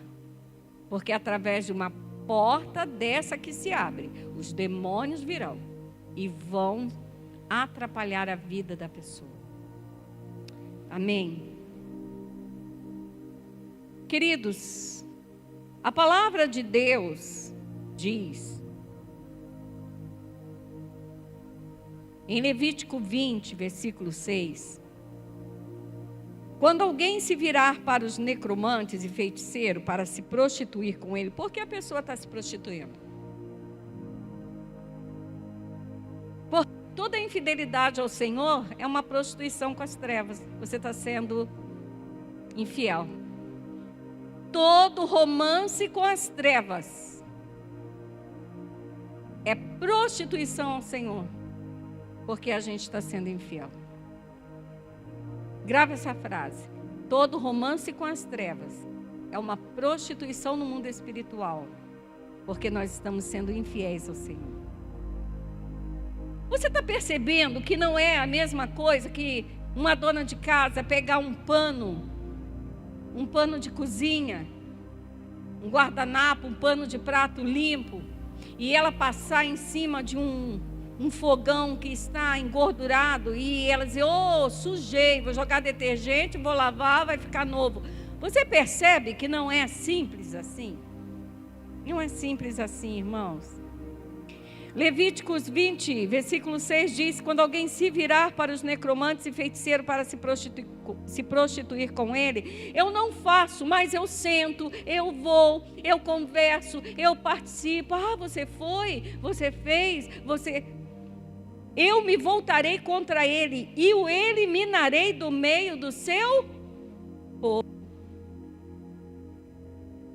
Porque através de uma porta dessa que se abre, os demônios virão e vão atrapalhar a vida da pessoa. Amém? Queridos, a palavra de Deus diz, em Levítico 20, versículo 6, quando alguém se virar para os necromantes e feiticeiros para se prostituir com ele, por que a pessoa está se prostituindo? Porque toda infidelidade ao Senhor é uma prostituição com as trevas. Você está sendo infiel. Todo romance com as trevas é prostituição ao Senhor, porque a gente está sendo infiel. Grave essa frase. Todo romance com as trevas é uma prostituição no mundo espiritual, porque nós estamos sendo infiéis ao Senhor. Você está percebendo que não é a mesma coisa que uma dona de casa pegar um pano de cozinha, um guardanapo, um pano de prato limpo, e ela passar em cima de um fogão que está engordurado, e ela diz, sujei, vou jogar detergente, vou lavar, vai ficar novo. Você percebe que não é simples assim? Não é simples assim, irmãos. Levíticos 20, versículo 6 diz, quando alguém se virar para os necromantes e feiticeiros para se prostituir com ele, eu não faço, mas eu sento, eu vou, eu converso, eu participo. Você foi, você fez, eu me voltarei contra ele e o eliminarei do meio do seu povo.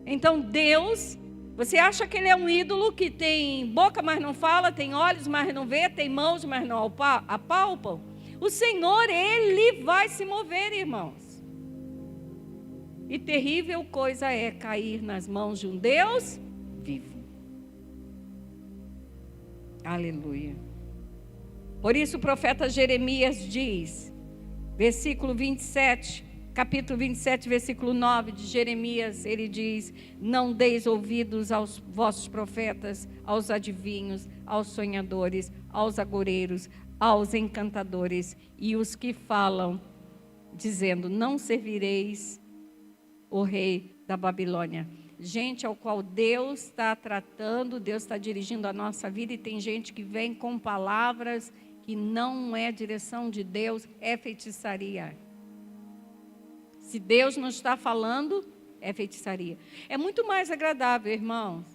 Então Deus, você acha que ele é um ídolo que tem boca, mas não fala, tem olhos, mas não vê, tem mãos, mas não apalpam? O Senhor, ele vai se mover, irmãos. E terrível coisa é cair nas mãos de um Deus vivo. Aleluia. Por isso o profeta Jeremias diz, versículo 27, capítulo 27, versículo 9 de Jeremias, ele diz: não deis ouvidos aos vossos profetas, aos adivinhos, aos sonhadores, aos agoureiros, aos encantadores, e os que falam, dizendo: não servireis o rei da Babilônia. Gente ao qual Deus está tratando, Deus está dirigindo a nossa vida, e tem gente que vem com palavras que não é direção de Deus, é feitiçaria. Se Deus não está falando, é feitiçaria. É muito mais agradável, irmãos,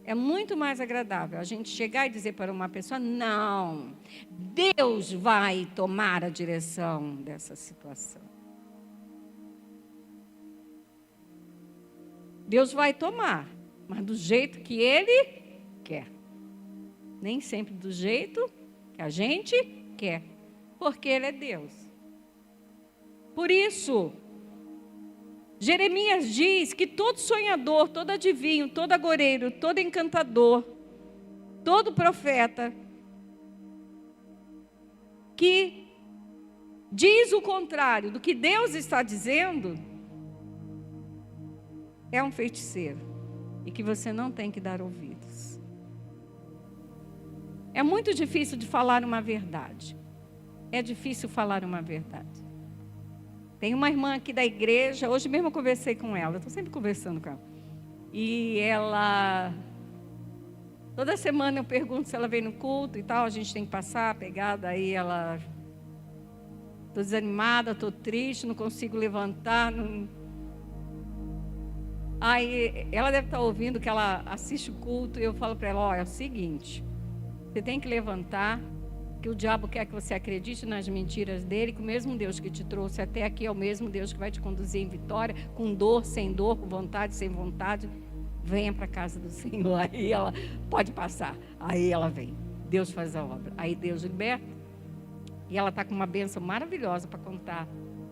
é muito mais agradável a gente chegar e dizer para uma pessoa: não, Deus vai tomar a direção dessa situação. Deus vai tomar, mas do jeito que Ele quer. Nem sempre do jeito que a gente quer, porque Ele é Deus. Por isso, Jeremias diz que todo sonhador, todo adivinho, todo agoureiro, todo encantador, todo profeta que diz o contrário do que Deus está dizendo, é um feiticeiro, e que você não tem que dar ouvidos. É muito difícil de falar uma verdade. É difícil falar uma verdade. Tem uma irmã aqui da igreja, hoje mesmo eu conversei com ela, eu estou sempre conversando com ela. E ela, toda semana eu pergunto se ela vem no culto e tal, a gente tem que passar, pegar, daí ela, estou desanimada, estou triste, não consigo levantar, não... Aí ela deve estar ouvindo que ela assiste o culto, e eu falo para ela: olha, é o seguinte, você tem que levantar, que o diabo quer que você acredite nas mentiras dele, que o mesmo Deus que te trouxe até aqui é o mesmo Deus que vai te conduzir em vitória, com dor, sem dor, com vontade, sem vontade. Venha para a casa do Senhor. Aí ela pode passar. Aí ela vem. Deus faz a obra. Aí Deus liberta. E ela está com uma bênção maravilhosa para contar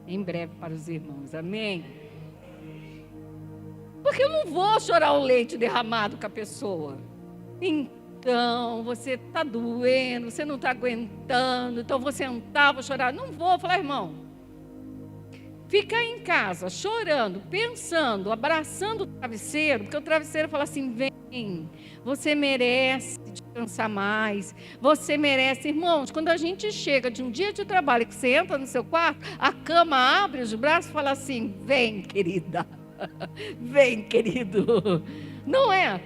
em breve para os irmãos. Amém? Porque eu não vou chorar o leite derramado com a pessoa. Então, você está doendo, você não está aguentando, então vou sentar, vou chorar. Não vou falar: irmão, ficar em casa chorando, pensando, abraçando o travesseiro, porque o travesseiro fala assim: vem, você merece descansar mais, você merece. Irmãos, quando a gente chega de um dia de trabalho, que você entra no seu quarto, a cama abre os braços e fala assim: vem, querida, vem, querido. Não é?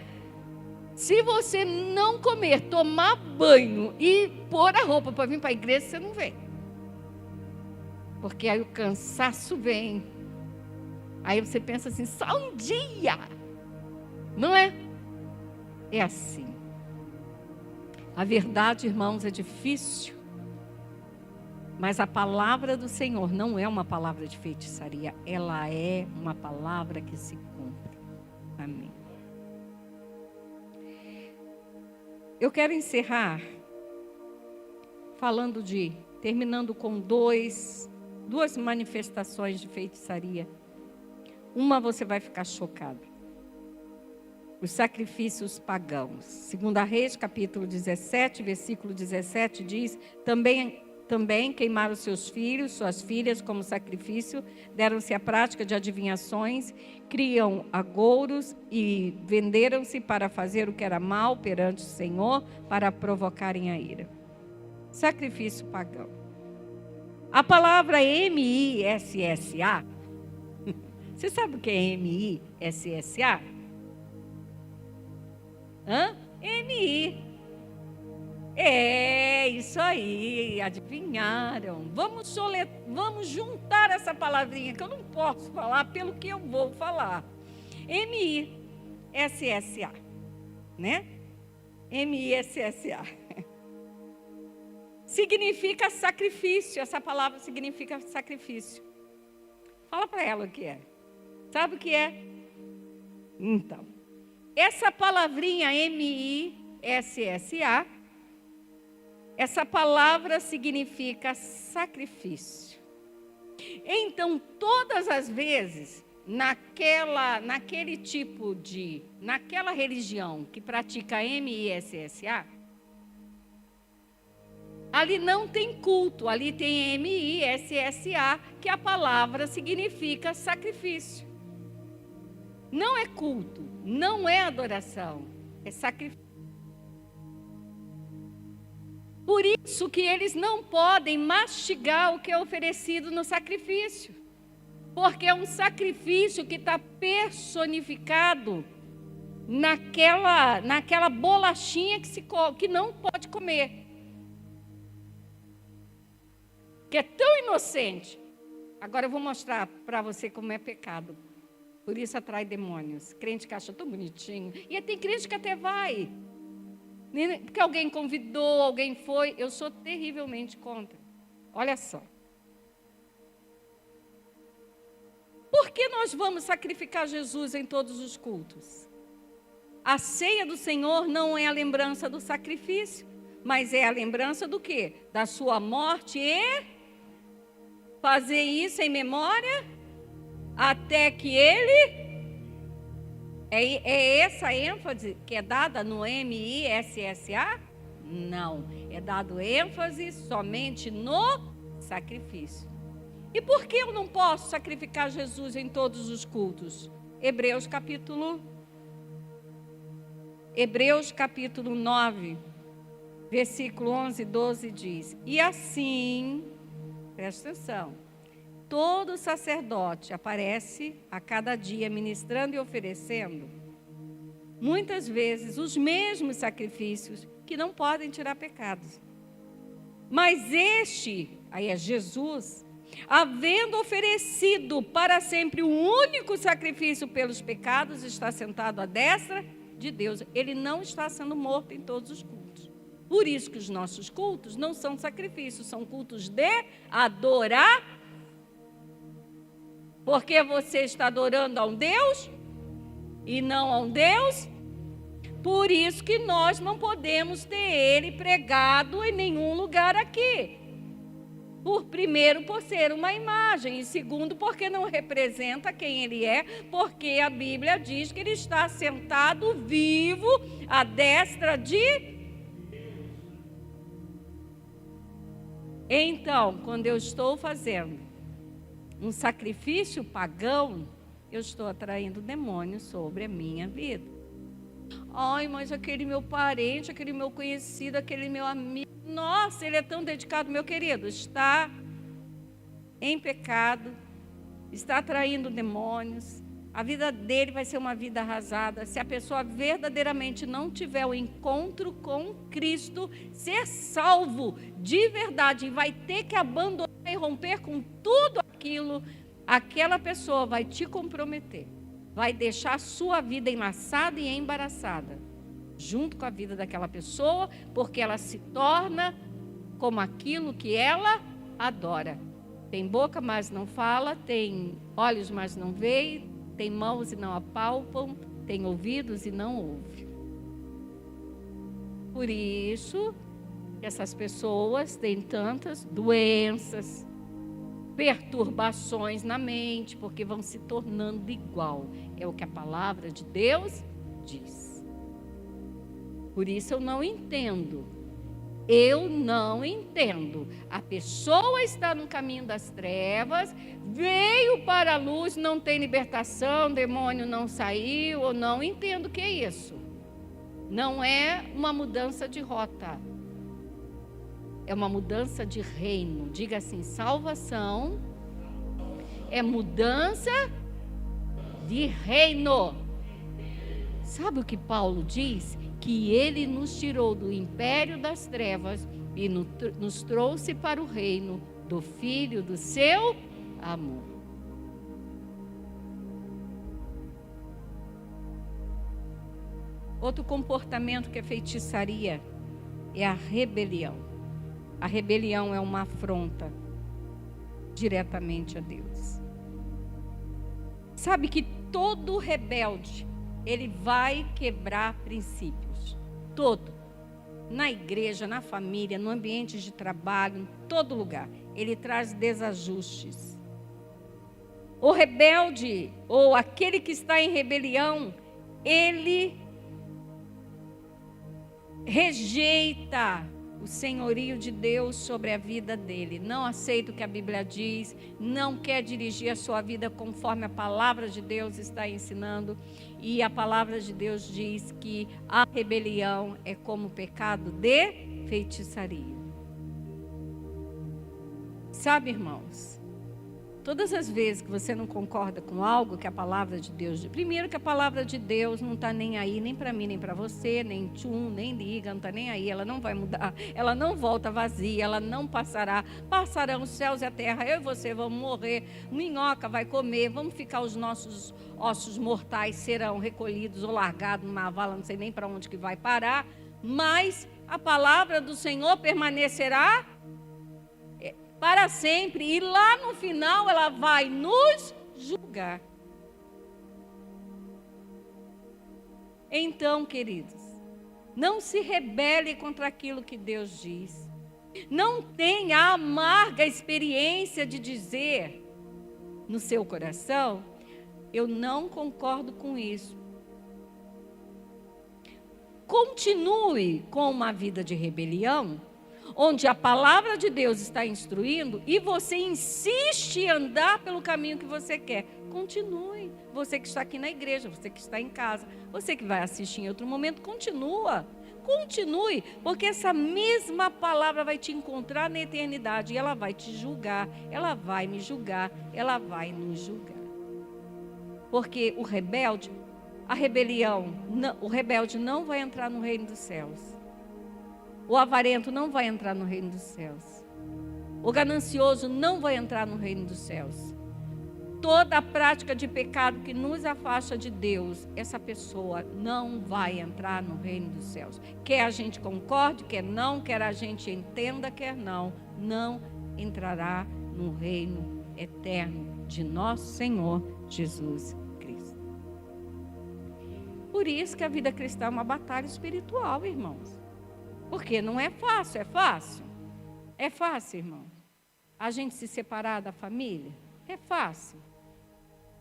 Se você não comer, tomar banho e pôr a roupa para vir para a igreja, você não vem. Porque aí o cansaço vem. Aí você pensa assim: só um dia. Não é? É assim. A verdade, irmãos, é difícil. Mas a palavra do Senhor não é uma palavra de feitiçaria. Ela é uma palavra que se cumpre. Amém. Eu quero encerrar terminando com duas manifestações de feitiçaria. Uma você vai ficar chocado. Os sacrifícios pagãos. 2 Reis, capítulo 17, versículo 17 diz: Também queimaram seus filhos, suas filhas como sacrifício, deram-se à prática de adivinhações, criam agouros e venderam-se para fazer o que era mal perante o Senhor, para provocarem a ira. Sacrifício pagão. A palavra M-I-S-S-A, você sabe o que é M-I-S-S-A? M-I. É, isso aí, adivinharam. Vamos juntar essa palavrinha, que eu não posso falar pelo que eu vou falar. M-I-S-S-A, né? M-I-S-S-A. Significa sacrifício, essa palavra significa sacrifício. Fala para ela o que é. Sabe o que é? Então, essa palavrinha M-I-S-S-A, essa palavra significa sacrifício. Então, todas as vezes, naquela religião que pratica M-I-S-S-A, Ali não tem culto, ali tem MISSA, que a palavra significa sacrifício. Não é culto, não é adoração, é sacrifício. Por isso que eles não podem mastigar o que é oferecido no sacrifício. Porque é um sacrifício que está personificado naquela bolachinha que não pode comer. Que é tão inocente. Agora eu vou mostrar para você como é pecado. Por isso atrai demônios. Crente que acha tão bonitinho. E tem crente que até vai. Porque alguém convidou, alguém foi. Eu sou terrivelmente contra. Olha só. Por que nós vamos sacrificar Jesus em todos os cultos? A ceia do Senhor não é a lembrança do sacrifício, mas é a lembrança do quê? Da sua morte e fazer isso em memória até que ele... É essa ênfase que é dada no MISSA? Não, é dado ênfase somente no sacrifício. E por que eu não posso sacrificar Jesus em todos os cultos? Hebreus capítulo 9, versículo 11 e 12 diz: E assim, presta atenção, todo sacerdote aparece a cada dia ministrando e oferecendo, muitas vezes, os mesmos sacrifícios que não podem tirar pecados. Mas este, aí é Jesus, havendo oferecido para sempre o único sacrifício pelos pecados, está sentado à destra de Deus. Ele não está sendo morto em todos os cultos. Por isso que os nossos cultos não são sacrifícios, são cultos de adorar. Porque você está adorando a um Deus e não a um Deus. Por isso que nós não podemos ter ele pregado em nenhum lugar aqui. Primeiro, por ser uma imagem, e segundo, porque não representa quem ele é, porque a Bíblia diz que ele está sentado vivo à destra de... Então, quando eu estou fazendo um sacrifício pagão, eu estou atraindo demônios sobre a minha vida. Ai, mas aquele meu parente, aquele meu conhecido, aquele meu amigo, nossa, ele é tão dedicado, meu querido, está em pecado, está atraindo demônios, a vida dele vai ser uma vida arrasada. Se a pessoa verdadeiramente não tiver o encontro com Cristo, ser salvo de verdade, e vai ter que abandonar e romper com tudo aquilo, aquela pessoa vai te comprometer, vai deixar a sua vida enlaçada e embaraçada, junto com a vida daquela pessoa, porque ela se torna como aquilo que ela adora. Tem boca, mas não fala, tem olhos, mas não vê, tem mãos e não apalpam, tem ouvidos e não ouve. Por isso, essas pessoas têm tantas doenças, perturbações na mente, porque vão se tornando igual. É o que a palavra de Deus diz. Por isso eu não entendo. A pessoa está no caminho das trevas, veio para a luz, não tem libertação, demônio não saiu, ou não entendo o que é isso. Não é uma mudança de rota. É uma mudança de reino. Diga assim, salvação é mudança de reino. Sabe o que Paulo diz? Que ele nos tirou do império das trevas e nos trouxe para o reino do Filho do seu amor. Outro comportamento que é feitiçaria é a rebelião. A rebelião é uma afronta diretamente a Deus. Sabe que todo rebelde, ele vai quebrar princípios. Todo. Na igreja, na família, no ambiente de trabalho, em todo lugar. Ele traz desajustes. O rebelde, ou aquele que está em rebelião, ele rejeita o senhorio de Deus sobre a vida dele. Não aceita o que a Bíblia diz, não quer dirigir a sua vida conforme a palavra de Deus está ensinando. E a palavra de Deus diz que a rebelião é como o pecado de feitiçaria. Sabe, irmãos, todas as vezes que você não concorda com algo que a palavra de Deus diz, primeiro que a palavra de Deus não está nem aí, nem para mim, nem para você, nem tchum, nem liga, não está nem aí, ela não vai mudar, ela não volta vazia, ela não passará, passarão os céus e a terra, eu e você vamos morrer, minhoca vai comer, vamos ficar, os nossos ossos mortais serão recolhidos ou largados numa vala, não sei nem para onde que vai parar, mas a palavra do Senhor permanecerá para sempre, e lá no final ela vai nos julgar. Então, queridos, não se rebele contra aquilo que Deus diz. Não tenha a amarga experiência de dizer no seu coração: eu não concordo com isso. Continue com uma vida de rebelião, onde a palavra de Deus está instruindo e você insiste em andar pelo caminho que você quer. Continue. Você que está aqui na igreja, você que está em casa, você que vai assistir em outro momento, continue, porque essa mesma palavra vai te encontrar na eternidade e ela vai te julgar, ela vai me julgar, ela vai nos julgar. Porque o rebelde, o rebelde não vai entrar no reino dos céus. O avarento não vai entrar no reino dos céus. O ganancioso não vai entrar no reino dos céus. Toda a prática de pecado que nos afasta de Deus, essa pessoa não vai entrar no reino dos céus. Quer a gente concorde, quer não, quer a gente entenda, quer não entrará no reino eterno de nosso Senhor Jesus Cristo. Por isso que a vida cristã é uma batalha espiritual, irmãos. Porque não é fácil, é fácil? É fácil, irmão. A gente se separar da família? É fácil.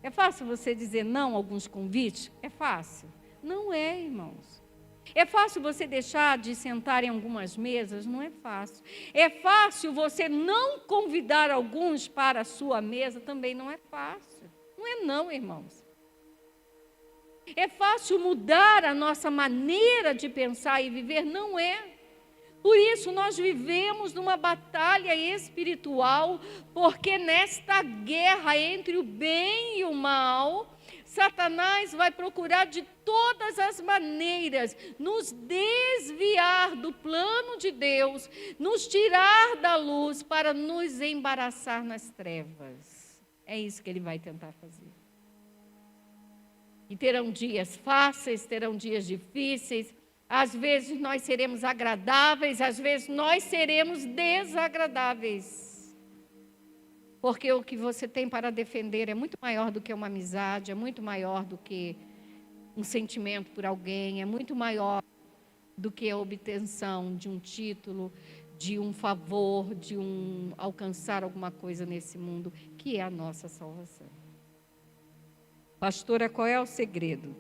É fácil você dizer não a alguns convites? É fácil. Não é, irmãos. É fácil você deixar de sentar em algumas mesas? Não é fácil. É fácil você não convidar alguns para a sua mesa? Também não é fácil. Não é não, irmãos. É fácil mudar a nossa maneira de pensar e viver? Não é. Por isso nós vivemos numa batalha espiritual, porque nesta guerra entre o bem e o mal, Satanás vai procurar de todas as maneiras nos desviar do plano de Deus, nos tirar da luz para nos embaraçar nas trevas. É isso que ele vai tentar fazer. E terão dias fáceis, terão dias difíceis. Às vezes nós seremos agradáveis, às vezes nós seremos desagradáveis. Porque o que você tem para defender é muito maior do que uma amizade, é muito maior do que um sentimento por alguém, é muito maior do que a obtenção de um título, de um favor, de alcançar alguma coisa nesse mundo, que é a nossa salvação. Pastora, qual é o segredo?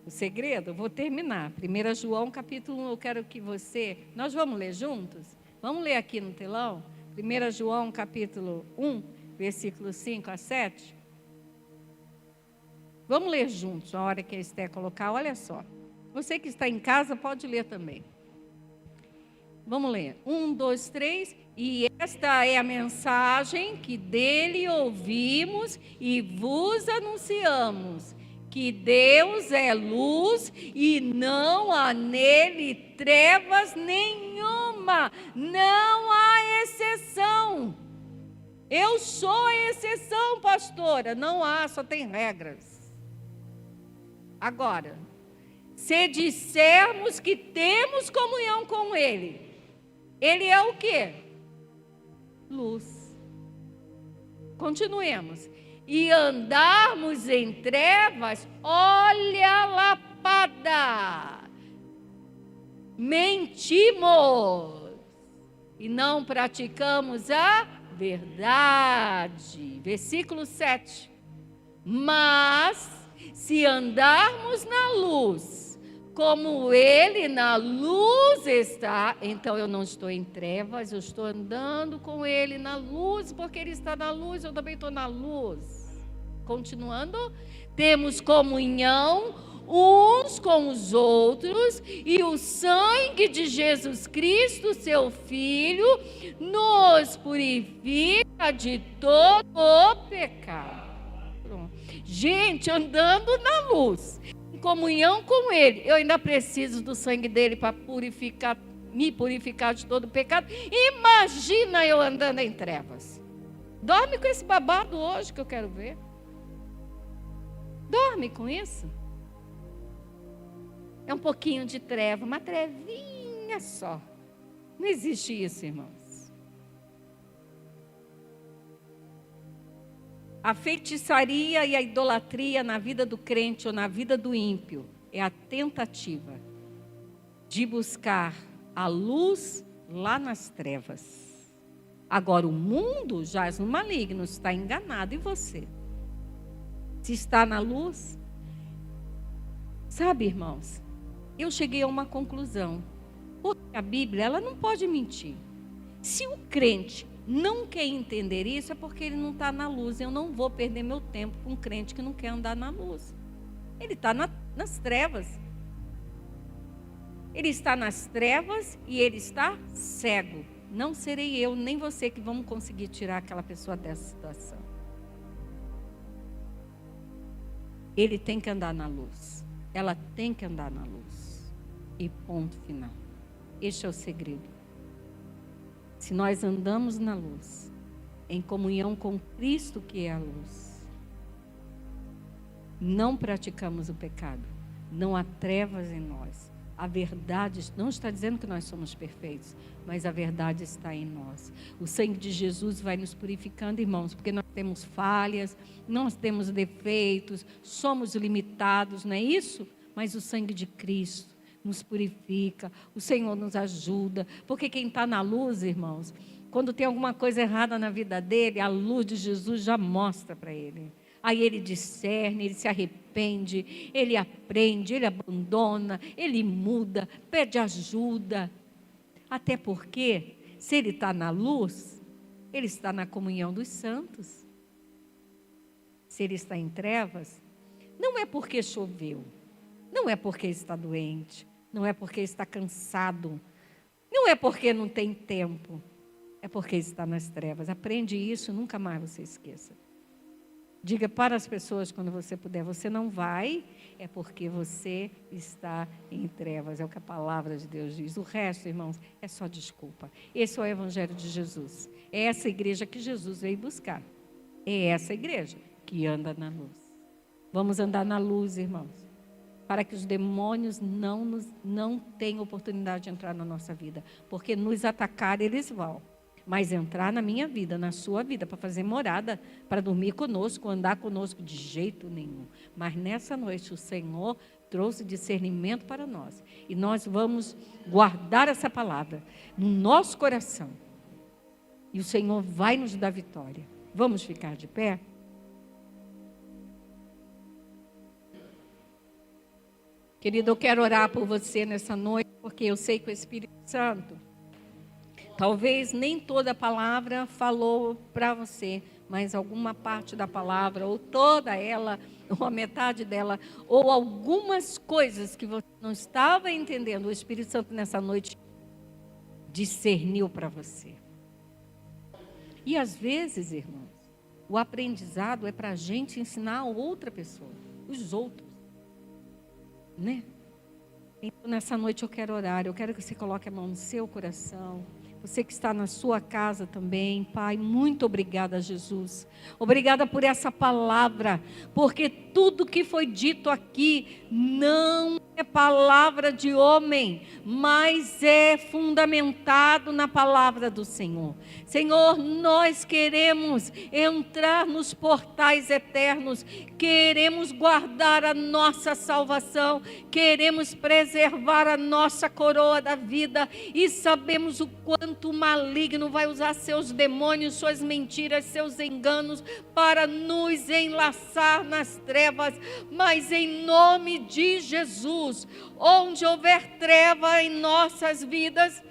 O segredo, eu vou terminar. 1 João capítulo 1, eu quero que nós vamos ler juntos? Vamos ler aqui no telão? 1 João capítulo 1, versículo 5 a 7. Vamos ler juntos, na hora que a Esté colocar, olha só. Você que está em casa pode ler também. Vamos ler. 1, 2, 3. E esta é a mensagem que dele ouvimos e vos anunciamos, que Deus é luz e não há nele trevas nenhuma, não há exceção. Eu sou a exceção, pastora. Não há, só tem regras. Agora, se dissermos que temos comunhão com ele, ele é o quê? Luz. Continuemos. E andarmos em trevas, olha a lapada. Mentimos e não praticamos a verdade. Versículo 7. Mas se andarmos na luz, como ele na luz está, então eu não estou em trevas, eu estou andando com ele na luz, porque ele está na luz, eu também estou na luz. Continuando, temos comunhão uns com os outros, e o sangue de Jesus Cristo, seu Filho, nos purifica de todo o pecado. Pronto. Gente, andando na luz, em comunhão com Ele, eu ainda preciso do sangue dele para purificar, me purificar de todo o pecado. Imagina eu andando em trevas. Dorme com esse babado hoje que eu quero ver. Dorme com isso. É um pouquinho de treva, uma trevinha só. Não existe isso, irmãos. A feitiçaria e a idolatria na vida do crente ou na vida do ímpio é a tentativa de buscar a luz lá nas trevas. Agora, o mundo jaz no maligno, está enganado. E você? Se está na luz? Sabe, irmãos, eu cheguei a uma conclusão. Porque a Bíblia, ela não pode mentir. Se o crente não quer entender isso, é porque ele não está na luz. Eu não vou perder meu tempo com um crente que não quer andar na luz. Ele está nas trevas. Ele está nas trevas e ele está cego. Não serei eu, nem você que vamos conseguir tirar aquela pessoa dessa situação. Ele tem que andar na luz. Ela tem que andar na luz. E ponto final. Este é o segredo. Se nós andamos na luz, em comunhão com Cristo que é a luz, não praticamos o pecado, não há trevas em nós. A verdade, não está dizendo que nós somos perfeitos, mas a verdade está em nós. O sangue de Jesus vai nos purificando, irmãos, porque nós temos falhas, nós temos defeitos, somos limitados, não é isso? Mas o sangue de Cristo nos purifica, o Senhor nos ajuda, porque quem está na luz, irmãos, quando tem alguma coisa errada na vida dele, a luz de Jesus já mostra para ele. Aí ele discerne, ele se arrepende, ele aprende, ele abandona, ele muda, pede ajuda. Até porque, se ele está na luz, ele está na comunhão dos santos. Se ele está em trevas, não é porque choveu, não é porque está doente, não é porque está cansado, não é porque não tem tempo, é porque está nas trevas. Aprende isso, nunca mais você esqueça. Diga para as pessoas quando você puder, você não vai, é porque você está em trevas, é o que a palavra de Deus diz. O resto, irmãos, é só desculpa. Esse é o Evangelho de Jesus. É essa igreja que Jesus veio buscar. É essa igreja que anda na luz. Vamos andar na luz, irmãos, para que os demônios não tenham oportunidade de entrar na nossa vida. Porque nos atacar eles vão. Mas entrar na minha vida, na sua vida, para fazer morada, para dormir conosco, andar conosco, de jeito nenhum. Mas nessa noite o Senhor trouxe discernimento para nós. E nós vamos guardar essa palavra no nosso coração. E o Senhor vai nos dar vitória. Vamos ficar de pé? Querido, eu quero orar por você nessa noite, porque eu sei que o Espírito Santo, talvez nem toda a palavra falou para você, mas alguma parte da palavra, ou toda ela, ou a metade dela, ou algumas coisas que você não estava entendendo, o Espírito Santo nessa noite discerniu para você. E às vezes, irmãos, o aprendizado é para a gente ensinar a outra pessoa, os outros, né? Então nessa noite eu quero orar, eu quero que você coloque a mão no seu coração. Você que está na sua casa também, Pai, muito obrigada, Jesus. Obrigada por essa palavra, porque tudo que foi dito aqui não é palavra de homem, mas é fundamentado na palavra do Senhor. Senhor, nós queremos entrar nos portais eternos, queremos guardar a nossa salvação, queremos preservar a nossa coroa da vida e sabemos o quanto enquanto o maligno vai usar seus demônios, suas mentiras, seus enganos para nos enlaçar nas trevas, mas em nome de Jesus, onde houver treva em nossas vidas,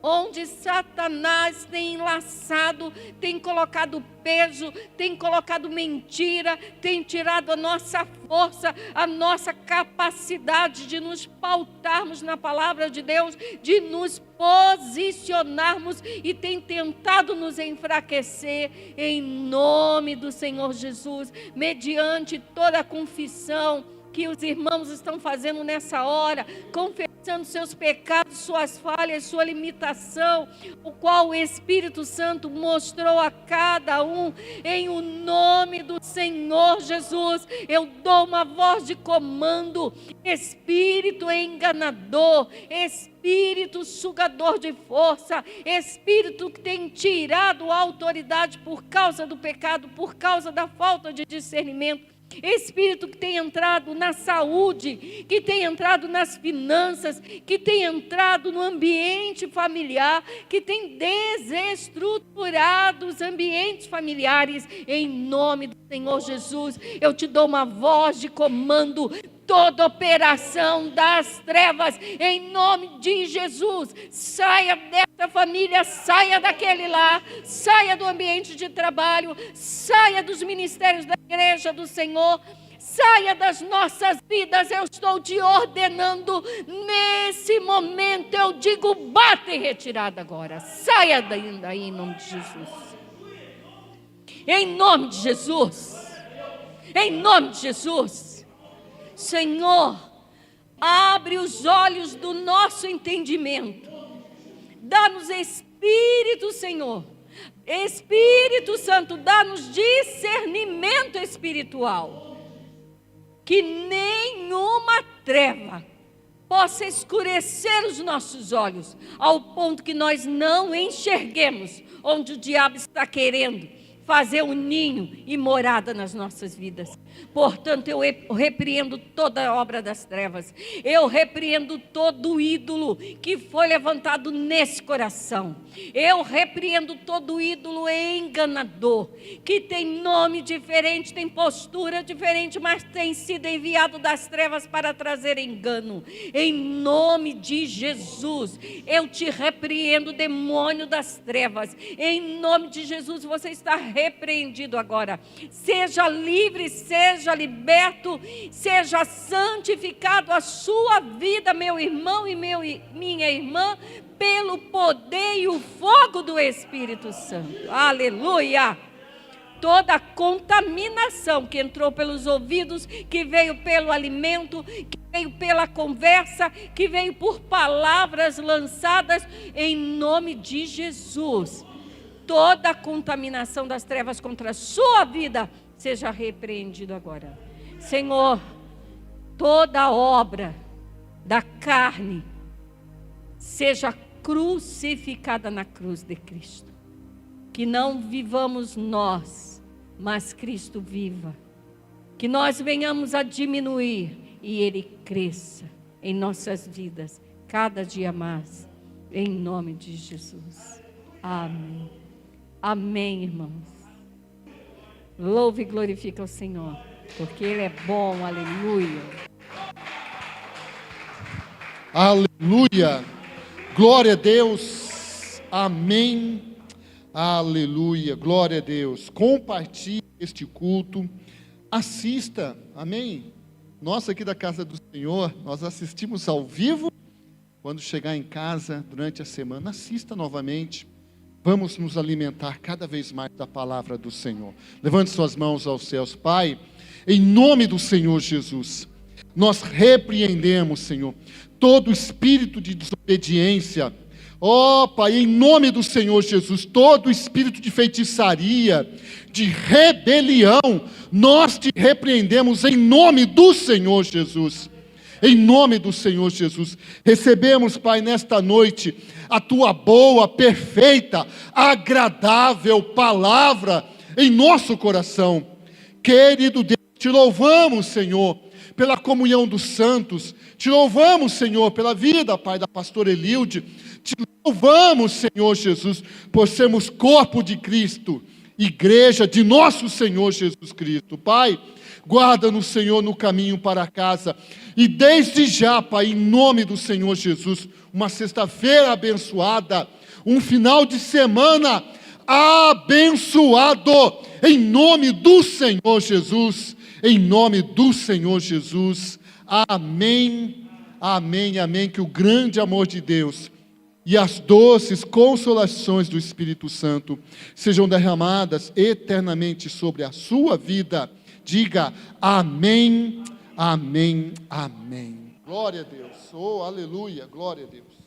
onde Satanás tem enlaçado, tem colocado peso, tem colocado mentira, tem tirado a nossa força, a nossa capacidade de nos pautarmos na palavra de Deus, de nos posicionarmos e tem tentado nos enfraquecer, em nome do Senhor Jesus, mediante toda a confissão que os irmãos estão fazendo nessa hora, confessando seus pecados, suas falhas, sua limitação, o qual o Espírito Santo mostrou a cada um, em o nome do Senhor Jesus. Eu dou uma voz de comando: espírito enganador, espírito sugador de força, espírito que tem tirado a autoridade por causa do pecado, por causa da falta de discernimento, espírito que tem entrado na saúde, que tem entrado nas finanças, que tem entrado no ambiente familiar, que tem desestruturado os ambientes familiares, em nome do Senhor Jesus, eu te dou uma voz de comando: toda operação das trevas, em nome de Jesus, saia dessa família, saia daquele lar, saia do ambiente de trabalho, saia dos ministérios da igreja do Senhor, saia das nossas vidas. Eu estou te ordenando, nesse momento eu digo: bata em retirada agora, saia daí em nome de Jesus, em nome de Jesus, em nome de Jesus. Senhor, abre os olhos do nosso entendimento, dá-nos Espírito, Senhor, Espírito Santo, dá-nos discernimento espiritual, que nenhuma treva possa escurecer os nossos olhos, ao ponto que nós não enxerguemos onde o diabo está querendo fazer um ninho e morada nas nossas vidas. Portanto, eu repreendo toda a obra das trevas, eu repreendo todo ídolo que foi levantado nesse coração, eu repreendo todo ídolo enganador, que tem nome diferente, tem postura diferente, mas tem sido enviado das trevas para trazer engano. Em nome de Jesus, eu te repreendo, demônio das trevas, em nome de Jesus, você está repreendido agora. Seja livre, seja liberto, seja santificado a sua vida, meu irmão e minha irmã, pelo poder e o fogo do Espírito Santo. Aleluia! Toda a contaminação que entrou pelos ouvidos, que veio pelo alimento, que veio pela conversa, que veio por palavras lançadas, em nome de Jesus, toda a contaminação das trevas contra a sua vida seja repreendido agora. Senhor, toda obra da carne seja crucificada na cruz de Cristo. Que não vivamos nós, mas Cristo viva. Que nós venhamos a diminuir e Ele cresça em nossas vidas, cada dia mais, em nome de Jesus. Amém. Amém, irmãos. Louve e glorifica o Senhor, porque Ele é bom. Aleluia.
Aleluia. Glória a Deus. Amém. Aleluia. Glória a Deus. Compartilhe este culto. Assista. Amém. Nós aqui da Casa do Senhor, nós assistimos ao vivo. Quando chegar em casa durante a semana, assista novamente. Vamos nos alimentar cada vez mais da palavra do Senhor. Levante suas mãos aos céus. Pai, em nome do Senhor Jesus, nós repreendemos, Senhor, todo espírito de desobediência. Ó Pai, em nome do Senhor Jesus, todo espírito de feitiçaria, de rebelião, nós te repreendemos em nome do Senhor Jesus. Em nome do Senhor Jesus, recebemos, Pai, nesta noite, a Tua boa, perfeita, agradável palavra em nosso coração. Querido Deus, te louvamos, Senhor, pela comunhão dos santos. Te louvamos, Senhor, pela vida, Pai, da pastora Elilde. Te louvamos, Senhor Jesus, por sermos corpo de Cristo, igreja de nosso Senhor Jesus Cristo. Pai, guarda-nos, Senhor, no caminho para casa. E desde já, Pai, em nome do Senhor Jesus, uma sexta-feira abençoada, um final de semana abençoado, em nome do Senhor Jesus, em nome do Senhor Jesus. Amém, amém, amém. Que o grande amor de Deus e as doces consolações do Espírito Santo sejam derramadas eternamente sobre a sua vida. Diga amém, amém, amém. Glória a Deus. Oh, aleluia, glória a Deus.